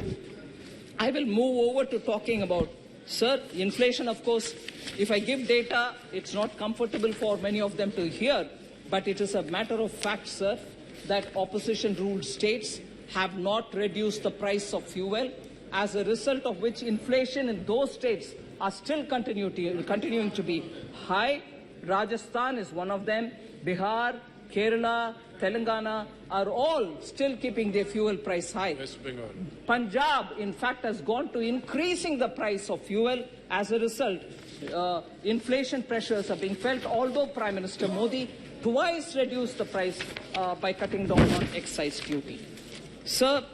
I will move over to talking about, sir, inflation. Of course, if I give data, it's not comfortable for many of them to hear, but it is a matter of fact, sir, that opposition-ruled states have not reduced the price of fuel, as a result of which inflation in those states are still continuing to be high. Rajasthan is one of them. Bihar, Kerala, Telangana are all still keeping their fuel price high. West Bengal. Punjab, in fact, has gone to increasing the price of fuel. As a result, inflation pressures are being felt, although Prime Minister Modi twice reduced the price by cutting down on excise duty. Sir,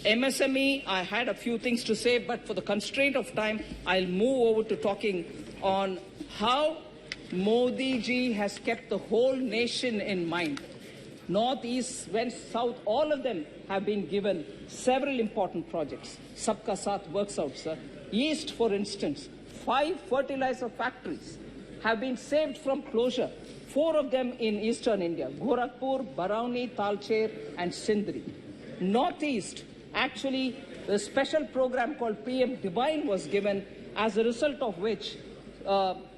MSME, I had a few things to say, but for the constraint of time, I'll move over to talking on how Modi ji has kept the whole nation in mind. North, East, West, South, all of them have been given several important projects. Sabka Saath works out, sir. East, for instance, 5 fertilizer factories have been saved from closure. 4 of them in eastern India: Gorakhpur, Barauni, Talcher, and Sindri. Northeast, actually, a special program called PM Divine was given, as a result of which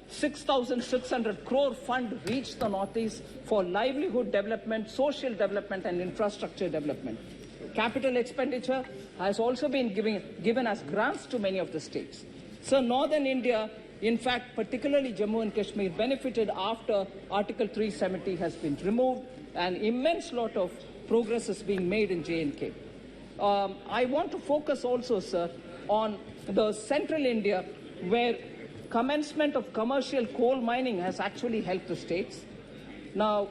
6,600 crore fund reached the Northeast for livelihood development, social development, and infrastructure development. Capital expenditure has also been given as grants to many of the states. So northern India, in fact, particularly Jammu and Kashmir, benefited after Article 370 has been removed. An immense lot of progress is being made in J&K. I want to focus also, sir, on the central India, where commencement of commercial coal mining has actually helped the states. Now,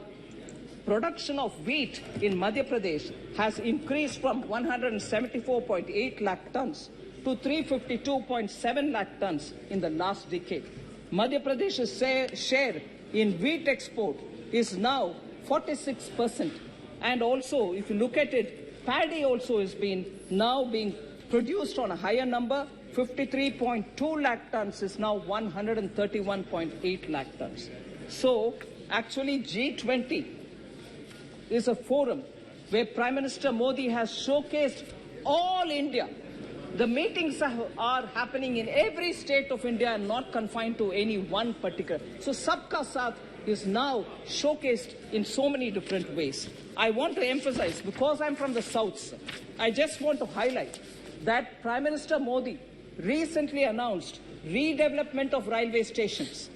production of wheat in Madhya Pradesh has increased from 174.8 lakh tons to 352.7 lakh tons in the last decade. Madhya Pradesh's share in wheat export is now 46%. And also, if you look at it, paddy also is now being produced on a higher number. 53.2 lakh tons is now 131.8 lakh tons. So, actually, G20 is a forum where Prime Minister Modi has showcased all India. The meetings are happening in every state of India and not confined to any one particular. So, Sabka Saath is now showcased in so many different ways. I want to emphasize, because I'm from the South, sir, I just want to highlight that Prime Minister Modi recently announced redevelopment of railway stations.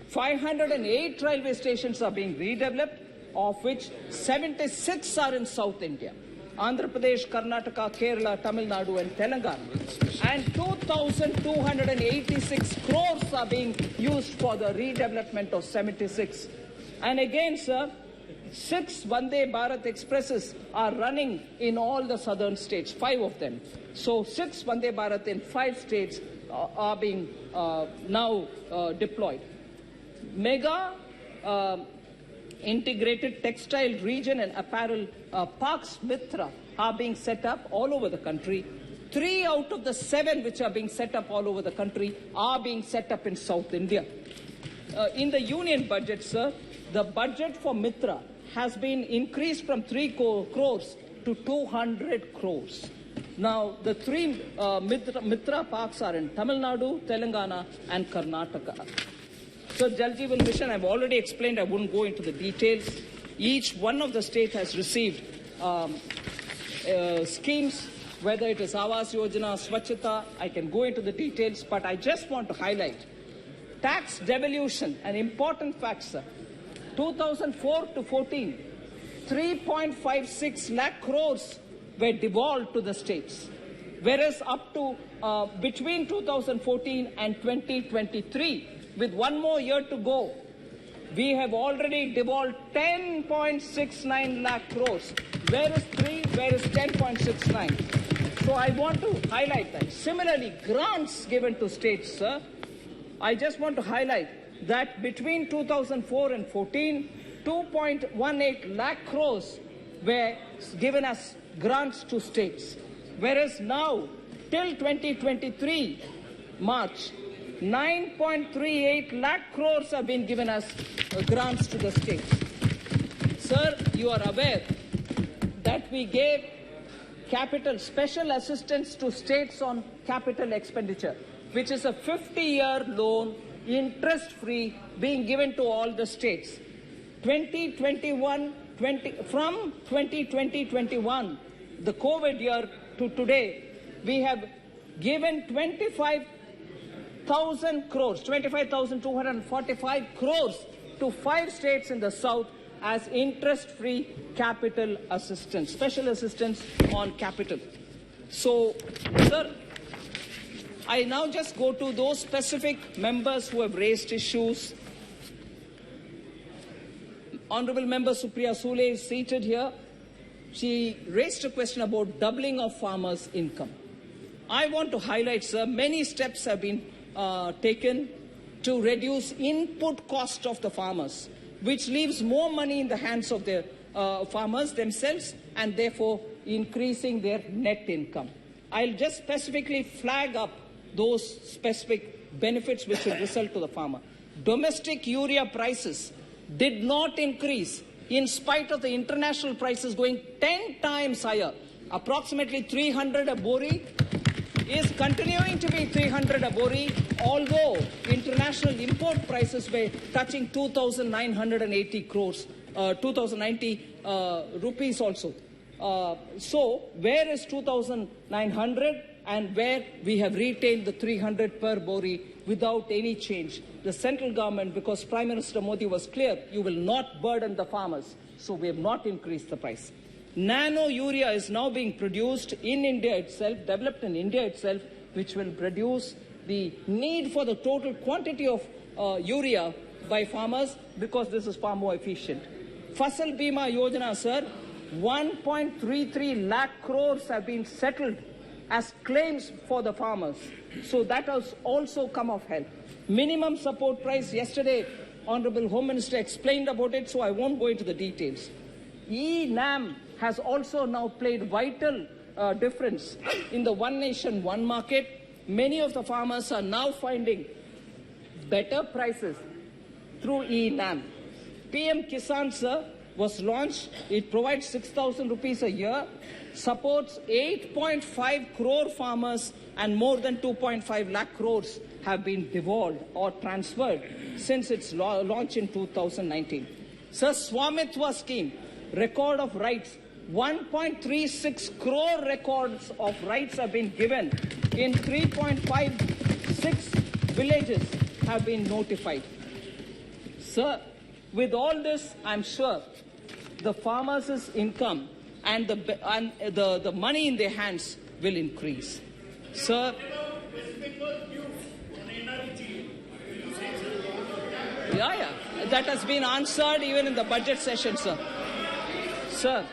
508 railway stations are being redeveloped, of which 76 are in South India. Andhra Pradesh, Karnataka, Kerala, Tamil Nadu, and Telangana. And 2,286 crores are being used for the redevelopment of 76. And again, sir, 6 Vande Bharat Expresses are running in all the southern states, 5 of them. So 6 Vande Bharat in 5 states are being now deployed. Mega integrated textile region and apparel parks, Mitra, are being set up all over the country. 3 out of the 7 which are being set up all over the country are being set up in South India. In the union budget, sir, the budget for Mitra has been increased from 3 crores to 200 crores. Now, the 3 Mitra parks are in Tamil Nadu, Telangana, and Karnataka. So, Jal Jeevan Mission, I've already explained, I wouldn't go into the details. Each one of the states has received schemes, whether it is Awas Yojana, Swachhata, I can go into the details, but I just want to highlight tax devolution, an important fact, sir. 2004 to 14, 3.56 lakh crores were devolved to the states, whereas up to between 2014 and 2023, with 1 more year to go, we have already devolved 10.69 lakh crores. Where is 10.69? So I want to highlight that. Similarly, grants given to states, sir, I just want to highlight that between 2004 and 14, 2.18 lakh crores were given as grants to states. Whereas now, till 2023, March, 9.38 lakh crores have been given as grants to the states. Sir, you are aware that we gave special assistance to states on capital expenditure, which is a 50-year loan, interest-free, being given to all the states. From 2020-21, the COVID year to today, we have given 25,245 crores to 5 states in the south as interest-free capital assistance, special assistance on capital. So, sir, I now just go to those specific members who have raised issues. Honorable Member Supriya Sule is seated here. She raised a question about doubling of farmers' income. I want to highlight, sir, many steps have been taken to reduce input cost of the farmers, which leaves more money in the hands of the farmers themselves and therefore increasing their net income. I'll just specifically flag up those specific benefits which will result to the farmer. Domestic urea prices did not increase in spite of the international prices going 10 times higher. Approximately 300 a bori is continuing to be 300 a bori, although international import prices were touching 2,980 crores, 2,090 rupees also. So where is 2,900 and where we have retained the 300 per bori without any change? The central government, because Prime Minister Modi was clear, you will not burden the farmers, so we have not increased the price. Nano urea is now being produced in India itself, developed in India itself, which will reduce the need for the total quantity of urea by farmers because this is far more efficient. Fasal Bima Yojana, sir, 1.33 lakh crores have been settled as claims for the farmers. So that has also come of help. Minimum support price, yesterday, Honorable Home Minister explained about it, so I won't go into the details. E-NAM has also now played vital difference in the one nation, one market. Many of the farmers are now finding better prices through E-NAM. PM Kisan, sir, was launched. It provides 6,000 rupees a year, supports 8.5 crore farmers, and more than 2.5 lakh crores have been devolved or transferred since its launch in 2019. Sir, Swamitwa scheme, record of rights, 1.36 crore records of rights have been given in 3.56 villages have been notified. Sir, with all this, I'm sure the farmers' income and the money in their hands will increase. Sir, yeah, that has been answered even in the budget session, sir. Sir.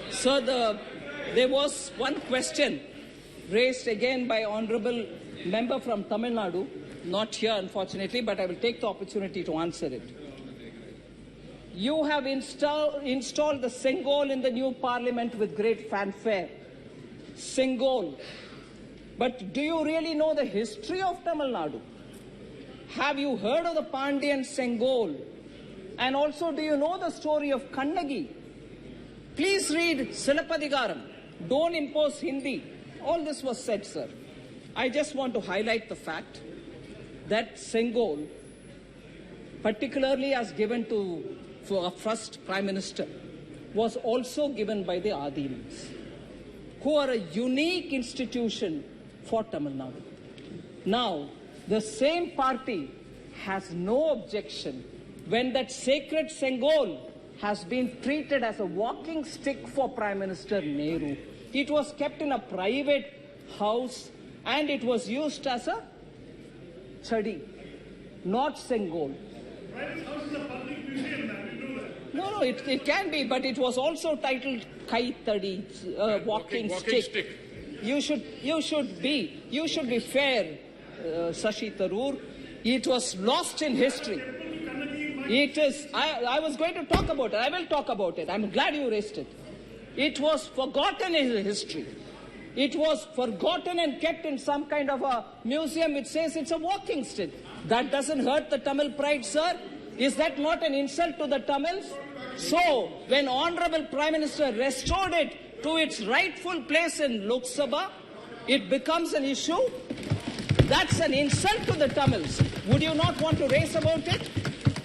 Sir, there was one question raised again by Honorable Member from Tamil Nadu, not here unfortunately, but I will take the opportunity to answer it. You have installed the Sengol in the new parliament with great fanfare. Sengol. But do you really know the history of Tamil Nadu? Have you heard of the Pandyan Sengol? And also, do you know the story of Kannagi? Please read Silappathigaram. Don't impose Hindi. All this was said, sir. I just want to highlight the fact that Sengol, particularly as given for our first Prime Minister, was also given by the Adimans, who are a unique institution for Tamil Nadu. Now, the same party has no objection when that sacred Sengol has been treated as a walking stick for Prime Minister Nehru. It was kept in a private house and it was used as a chadi, not Sengol. Private house is a public museum, man. You know that. No, it can be, but it was also titled Kai Tadi, walking stick. You should be fair, Shashi Tharoor. It was lost in history. It is. I was going to talk about it. I will talk about it. I'm glad you raised it. It was forgotten in history. It was forgotten and kept in some kind of a museum which says it's a walking stick. That doesn't hurt the Tamil pride, sir. Is that not an insult to the Tamils? So, when Honorable Prime Minister restored it to its rightful place in Lok Sabha, it becomes an issue. That's an insult to the Tamils. Would you not want to raise about it?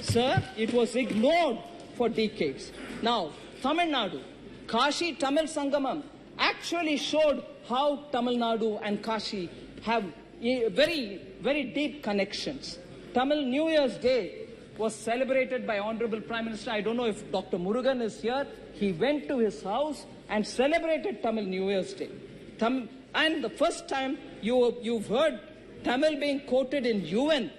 Sir, it was ignored for decades. Now, Tamil Nadu, Kashi Tamil Sangamam actually showed how Tamil Nadu and Kashi have very, very deep connections. Tamil New Year's Day was celebrated by Honorable Prime Minister. I don't know if Dr. Murugan is here. He went to his house and celebrated Tamil New Year's Day. And the first time you've heard Tamil being quoted in UN.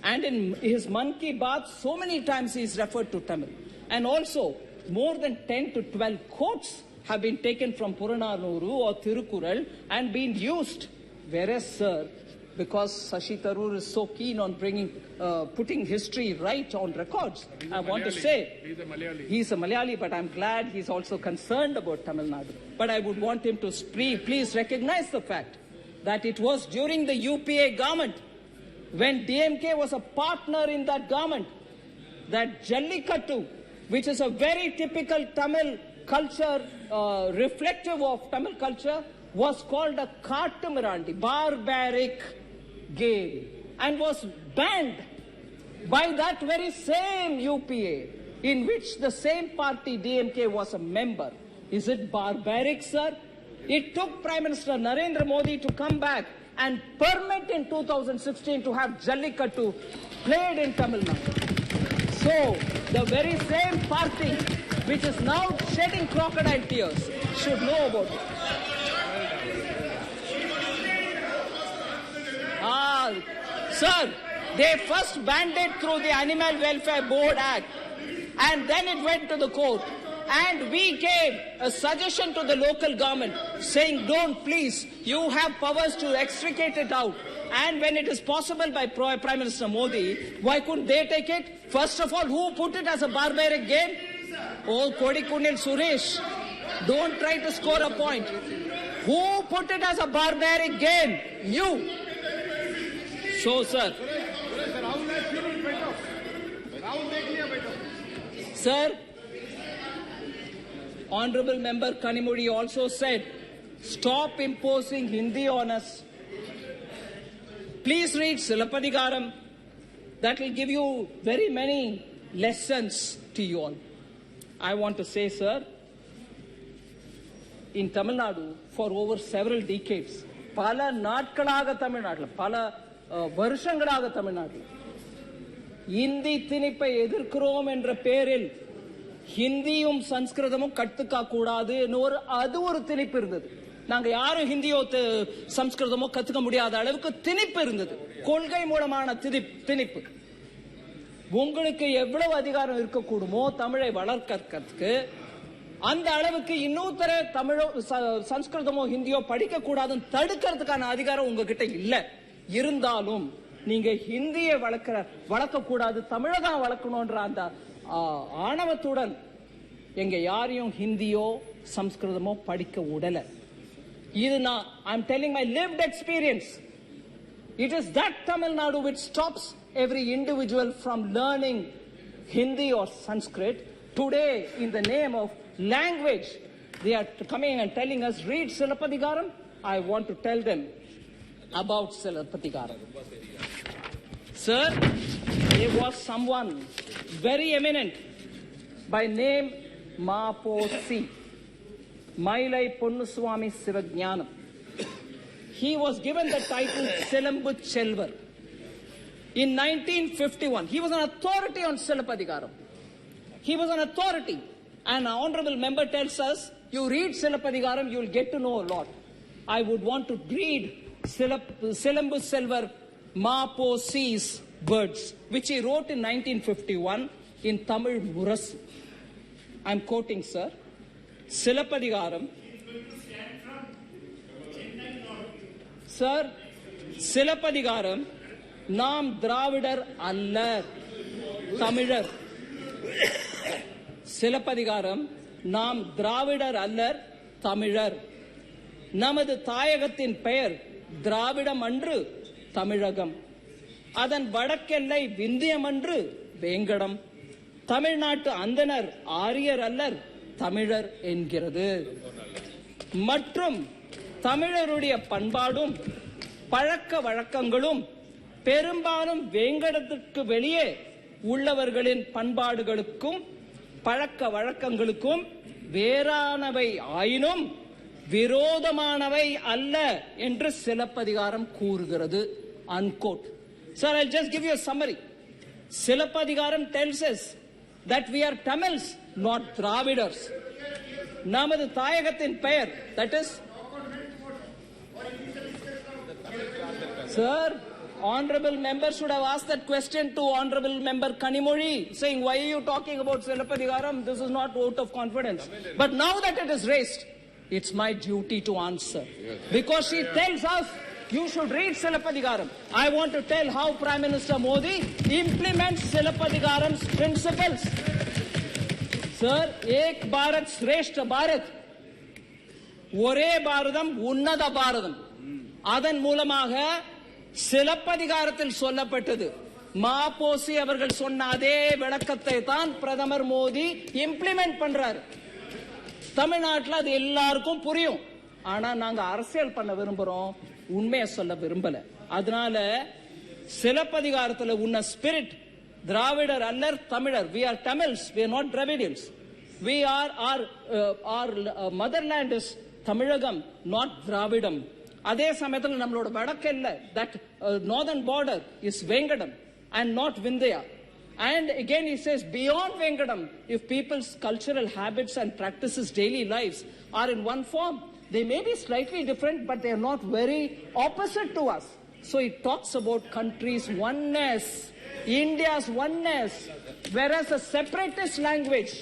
And in his Man Ki Baat, so many times he is referred to Tamil. And also, more than 10 to 12 quotes have been taken from Purananuru or Thirukural and been used. Whereas, sir, because Shashi Tharoor is so keen on putting history right on records, I want to say, he's a Malayali, but I'm glad he's also concerned about Tamil Nadu. But I would want him to please recognize the fact that it was during the UPA government, when DMK was a partner in that government, that Jallikattu, which is a very typical Tamil culture, reflective of Tamil culture, was called a Kattumirandi, barbaric game, and was banned by that very same UPA, in which the same party, DMK, was a member. Is it barbaric, sir? It took Prime Minister Narendra Modi to come back and permit in 2016 to have Jallikattu played in Tamil Nadu. So, the very same party which is now shedding crocodile tears should know about it. Sir, they first banned it through the Animal Welfare Board Act, and then it went to the court. And we gave a suggestion to the local government saying, don't please, you have powers to extricate it out. And when it is possible by Prime Minister Modi, why couldn't they take it? First of all, who put it as a barbaric game? Oh, Kodikunil Suresh, don't try to score a point. Who put it as a barbaric game? You. So, sir. Sir, Honorable Member Kanimuri also said, stop imposing Hindi on us. Please read Silappathigaram. That will give you very many lessons to you all. I want to say, sir, in Tamil Nadu, for over several decades, pala natkalaga Tamil Nadu, pala வருஷங்களாக தமிழ்நாட்டில் இந்தி திணிப்பை எதிர்க்கிறோம் என்ற பேரில் ஹிந்தியும் சம்ஸ்கிருதமும் கத்துக்க கூடாது அது ஒரு திணிப்பு இருந்தது. நாங்க யாரும் ஹிந்தியோ சம்ஸ்கிருதமோ கத்துக்க முடியாத அளவுக்கு திணிப்பு இருந்தது, கொள்கை மூலமான திணிப்பு. உங்களுக்கு எவ்வளவு அதிகாரம் இருக்கக்கூடுமோ தமிழை வளர்க்கறதுக்கு, அந்த அளவுக்கு இன்னொருத்தர தமிழோ சம்ஸ்கிருதமோ ஹிந்தியோ படிக்க கூடாதுன்னு தடுக்கிறதுக்கான அதிகாரம் உங்ககிட்ட இல்ல. இருந்தாலும் நீங்க ஹிந்தியை வளர்க்க கூடாது, தமிழகம் வளர்க்கணும்ன்ற அந்த ஆணவத்துடன் எங்க யாரையும் ஹிந்தியோ சம்ஸ்கிருதமோ படிக்க விடல. இது நான் I'm telling my lived experience. It is that Tamil Nadu which stops every individual from learning Hindi or Sanskrit. Today, in the name of language, they are coming and telling us, read Silappatikaram. I want to tell them about Silappatikaram. Sir, there was someone very eminent by name Ma.Po.Si. Mailai Ponnuswamy Sivajnanam. He was given the title Silambu Chelvar. In 1951, he was an authority on Silappatikaram. He was an authority. An honorable member tells us, you read Silappatikaram, you will get to know a lot. I would want to read Silambu Chelvar Ma.Po.Si's words, which he wrote in 1951 in Tamil Murasu. I'm quoting, sir. Silappatikaram. Sir, Silappatikaram, நாம் திராவிடர் அல்ல, தமிழர். சிலப்பதிகாரம், நாம் திராவிடர் அல்லர், தமிழர். நமது தாயகத்தின் பெயர் திராவிடம் அன்று தமிழகம். அதன் வடக்கெல்லை விந்தியம் அன்று வேங்கடம். தமிழ்நாட்டு அந்தனர் ஆரியர் அல்லர், தமிழர் என்கிறது. மற்றும் தமிழருடைய பண்பாடும் பழக்க வழக்கங்களும் பெரும்பாலும் வேங்கடத்திற்கு வெளியே உள்ளவர்களின் பண்பாடுகளுக்கும் பழக்க வழக்கங்களுக்கும் வேறானவை ஆயினும் விரோதமானவை அல்ல என்று சிலப்பதிகாரம் கூறுகிறது. Unquote. Sir, I'll just give you a summary. Silappatikaram tells us that we are Tamils, not Dravidars. நமது தாயகத்தின் பெயர், that is, sir, honorable member should have asked that question to honorable member Kanimozhi, saying, why are you talking about Silappatikaram? This is not vote of confidence. But now that it is raised, it's my duty to answer. Because she tells us, you should read Silappatikaram. I want to tell how Prime Minister Modi implements Silappatikaram's principles. Sir, Ek Bharat Shreshta Bharat, ஒரே பாரதம் உன்னத பாரதம், அதன் மூலமாக சிலப்பதிகாரத்தில் சொல்லப்பட்டது. Ma.Po.Si அவர்கள் சொன்ன அதே விளக்கத்தை தான் பிரதமர் மோடி இம்ப்ளிமெண்ட் பண்றாரு. தமிழ்நாட்டில் அது எல்லாருக்கும் புரியும். ஆனா நாங்க அரசியல் பண்ண விரும்புறோம், உண்மையை சொல்ல விரும்பல. அதனால சிலப்பதிகாரத்துல உன்ன ஸ்பிரிட் திராவிடர் அல்லர் தமிழர். We are Tamils, we are not Dravidians. We are our motherland is Tamilagam, not Dravidam. அதே சமயத்தில் நம்மளோட வடக்கெல்ல, that northern border is Vengadam and not Vindhya. And again he says, beyond Vengadam, if people's cultural habits and practices, daily lives are in one form, they may be slightly different, but they are not very opposite to us. So it talks about countries' oneness, India's oneness, whereas a separatist language,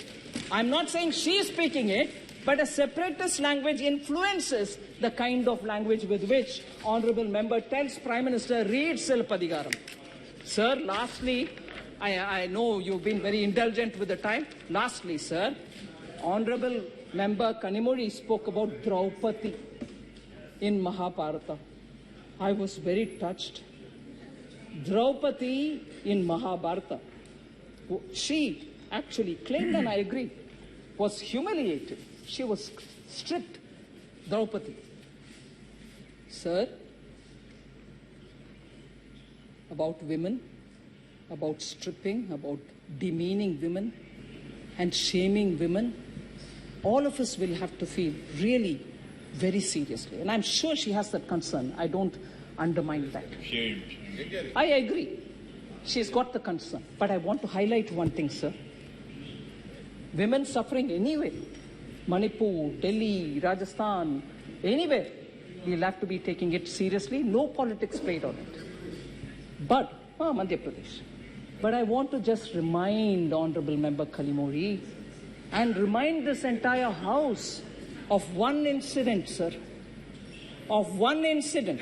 I'm not saying she is speaking it, but a separatist language influences the kind of language with which honorable member tells Prime Minister, read Silappatikaram. Sir, lastly, I know you've been very indulgent with the time. Lastly, sir, honorable member Kanimozhi spoke about Draupadi in Mahabharata. I was very touched. Draupadi in Mahabharata, she actually claimed, and I agree, was humiliated. She was stripped, Draupadi. Sir, about women, about stripping, about demeaning women and shaming women, all of us will have to feel really very seriously. And I'm sure she has that concern. I don't undermine that. Shame. I agree. She's got the concern. But I want to highlight one thing, sir. Women suffering anywhere. Manipur, Delhi, Rajasthan, anywhere. We'll have to be taking it seriously. No politics played on it. But, Madhya Pradesh. But I want to just remind Honorable Member Kalimori and remind this entire House of one incident, sir. Of one incident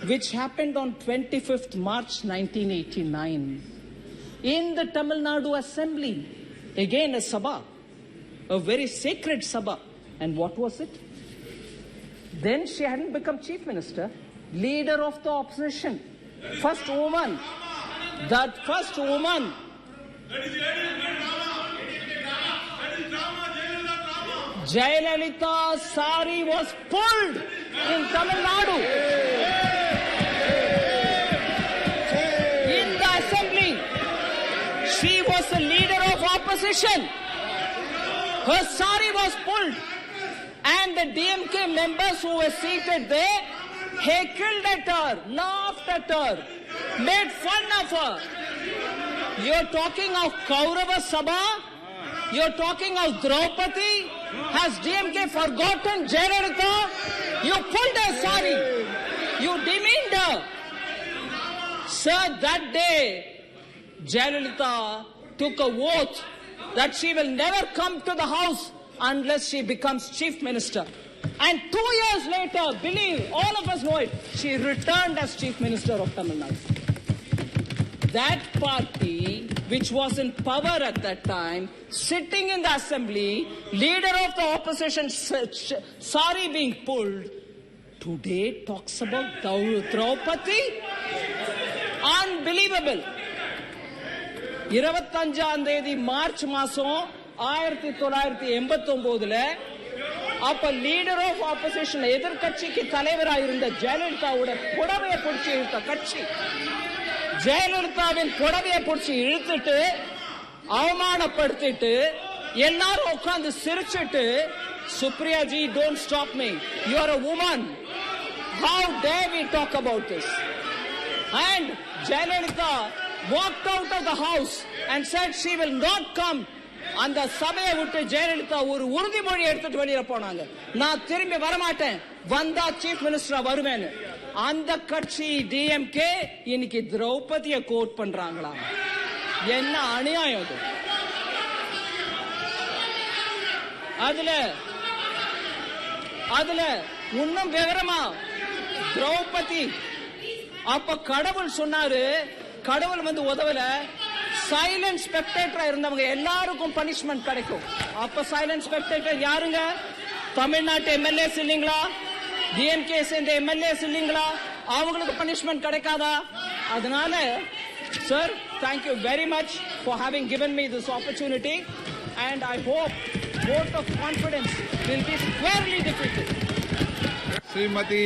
which happened on 25th March 1989 in the Tamil Nadu Assembly. Again, a Sabha, a very sacred Sabha. And what was it? Then she hadn't become Chief Minister, leader of the opposition, first woman. That first woman. Jayalalitha's sari was pulled in Tamil Nadu. In the assembly, she was the leader of opposition. Her sari was pulled. And the DMK members who were seated there heckled at her, laughed at her, made fun of her. You're talking of Kaurava Sabha? You're talking of Draupadi? Has DMK forgotten Jayalalitha? You pulled her sari. You demeaned her. Sir, that day, Jayalalitha took a oath that she will never come to the house unless she becomes Chief Minister. And 2 years later, believe, all of us know it, she returned as Chief Minister of Tamil Nadu. That party, which was in power at that time, sitting in the assembly, leader of the opposition, sari being pulled, today talks about Draupadi? Unbelievable. 25ஆம் தேதி March மாசம் 1989 அப்ப leader of opposition எதிர்க்கட்சிக்கு தலைவராக இருந்த ஜெயலலிதாவோட புடவையை பிடிச்சி இழுத்த கட்சி ஜெயலலிதாவின் புடவையை பிடிச்சி இழுத்துட்டு அவமானப்படுத்திட்டு எல்லாரும் உட்கார்ந்து சிரிச்சிட்டு Supriya G don't stop me you are a woman how dare we talk about this and Jayalalitha walked out of the house and said she will not come. அந்த சபையை விட்டு ஜெயலலிதா ஒரு உறுதிமொழி எடுத்துட்டு வெளியில போனாங்க. நான் திரும்பி வரமாட்டேன், வந்தா சீஃப் மினிஸ்டரா வருவேன்னு. அந்த கட்சி டிஎம்கே இன்னைக்கு திரௌபதியை கோட் பண்றாங்களா? என்ன அநியாயம் இது? அதுல இன்னும் விவரமா திரௌபதி அப்ப கடவுள் சொன்னாரு, கடவுள் வந்து உதவல, சைலண்ட் ஸ்பெக்டேட்டரா இருந்தவங்க எல்லாருக்கும் பனிஷ்மெண்ட் கிடைக்கும். அப்ப சைலண்ட் ஸ்பெக்டேட்டர் யாருங்க? தமிழ்நாட்டு எம்எல்ஏஸ் இல்லீங்களா? டிஎம்கே சேர்ந்த எம்எல்ஏஸ் இல்லீங்களா? அவங்களுக்கு பனிஷ்மெண்ட் கிடைக்காதா? அதனால sir, thank you very much for having given me this opportunity and I hope vote of confidence will be squarely defeated. Shrimati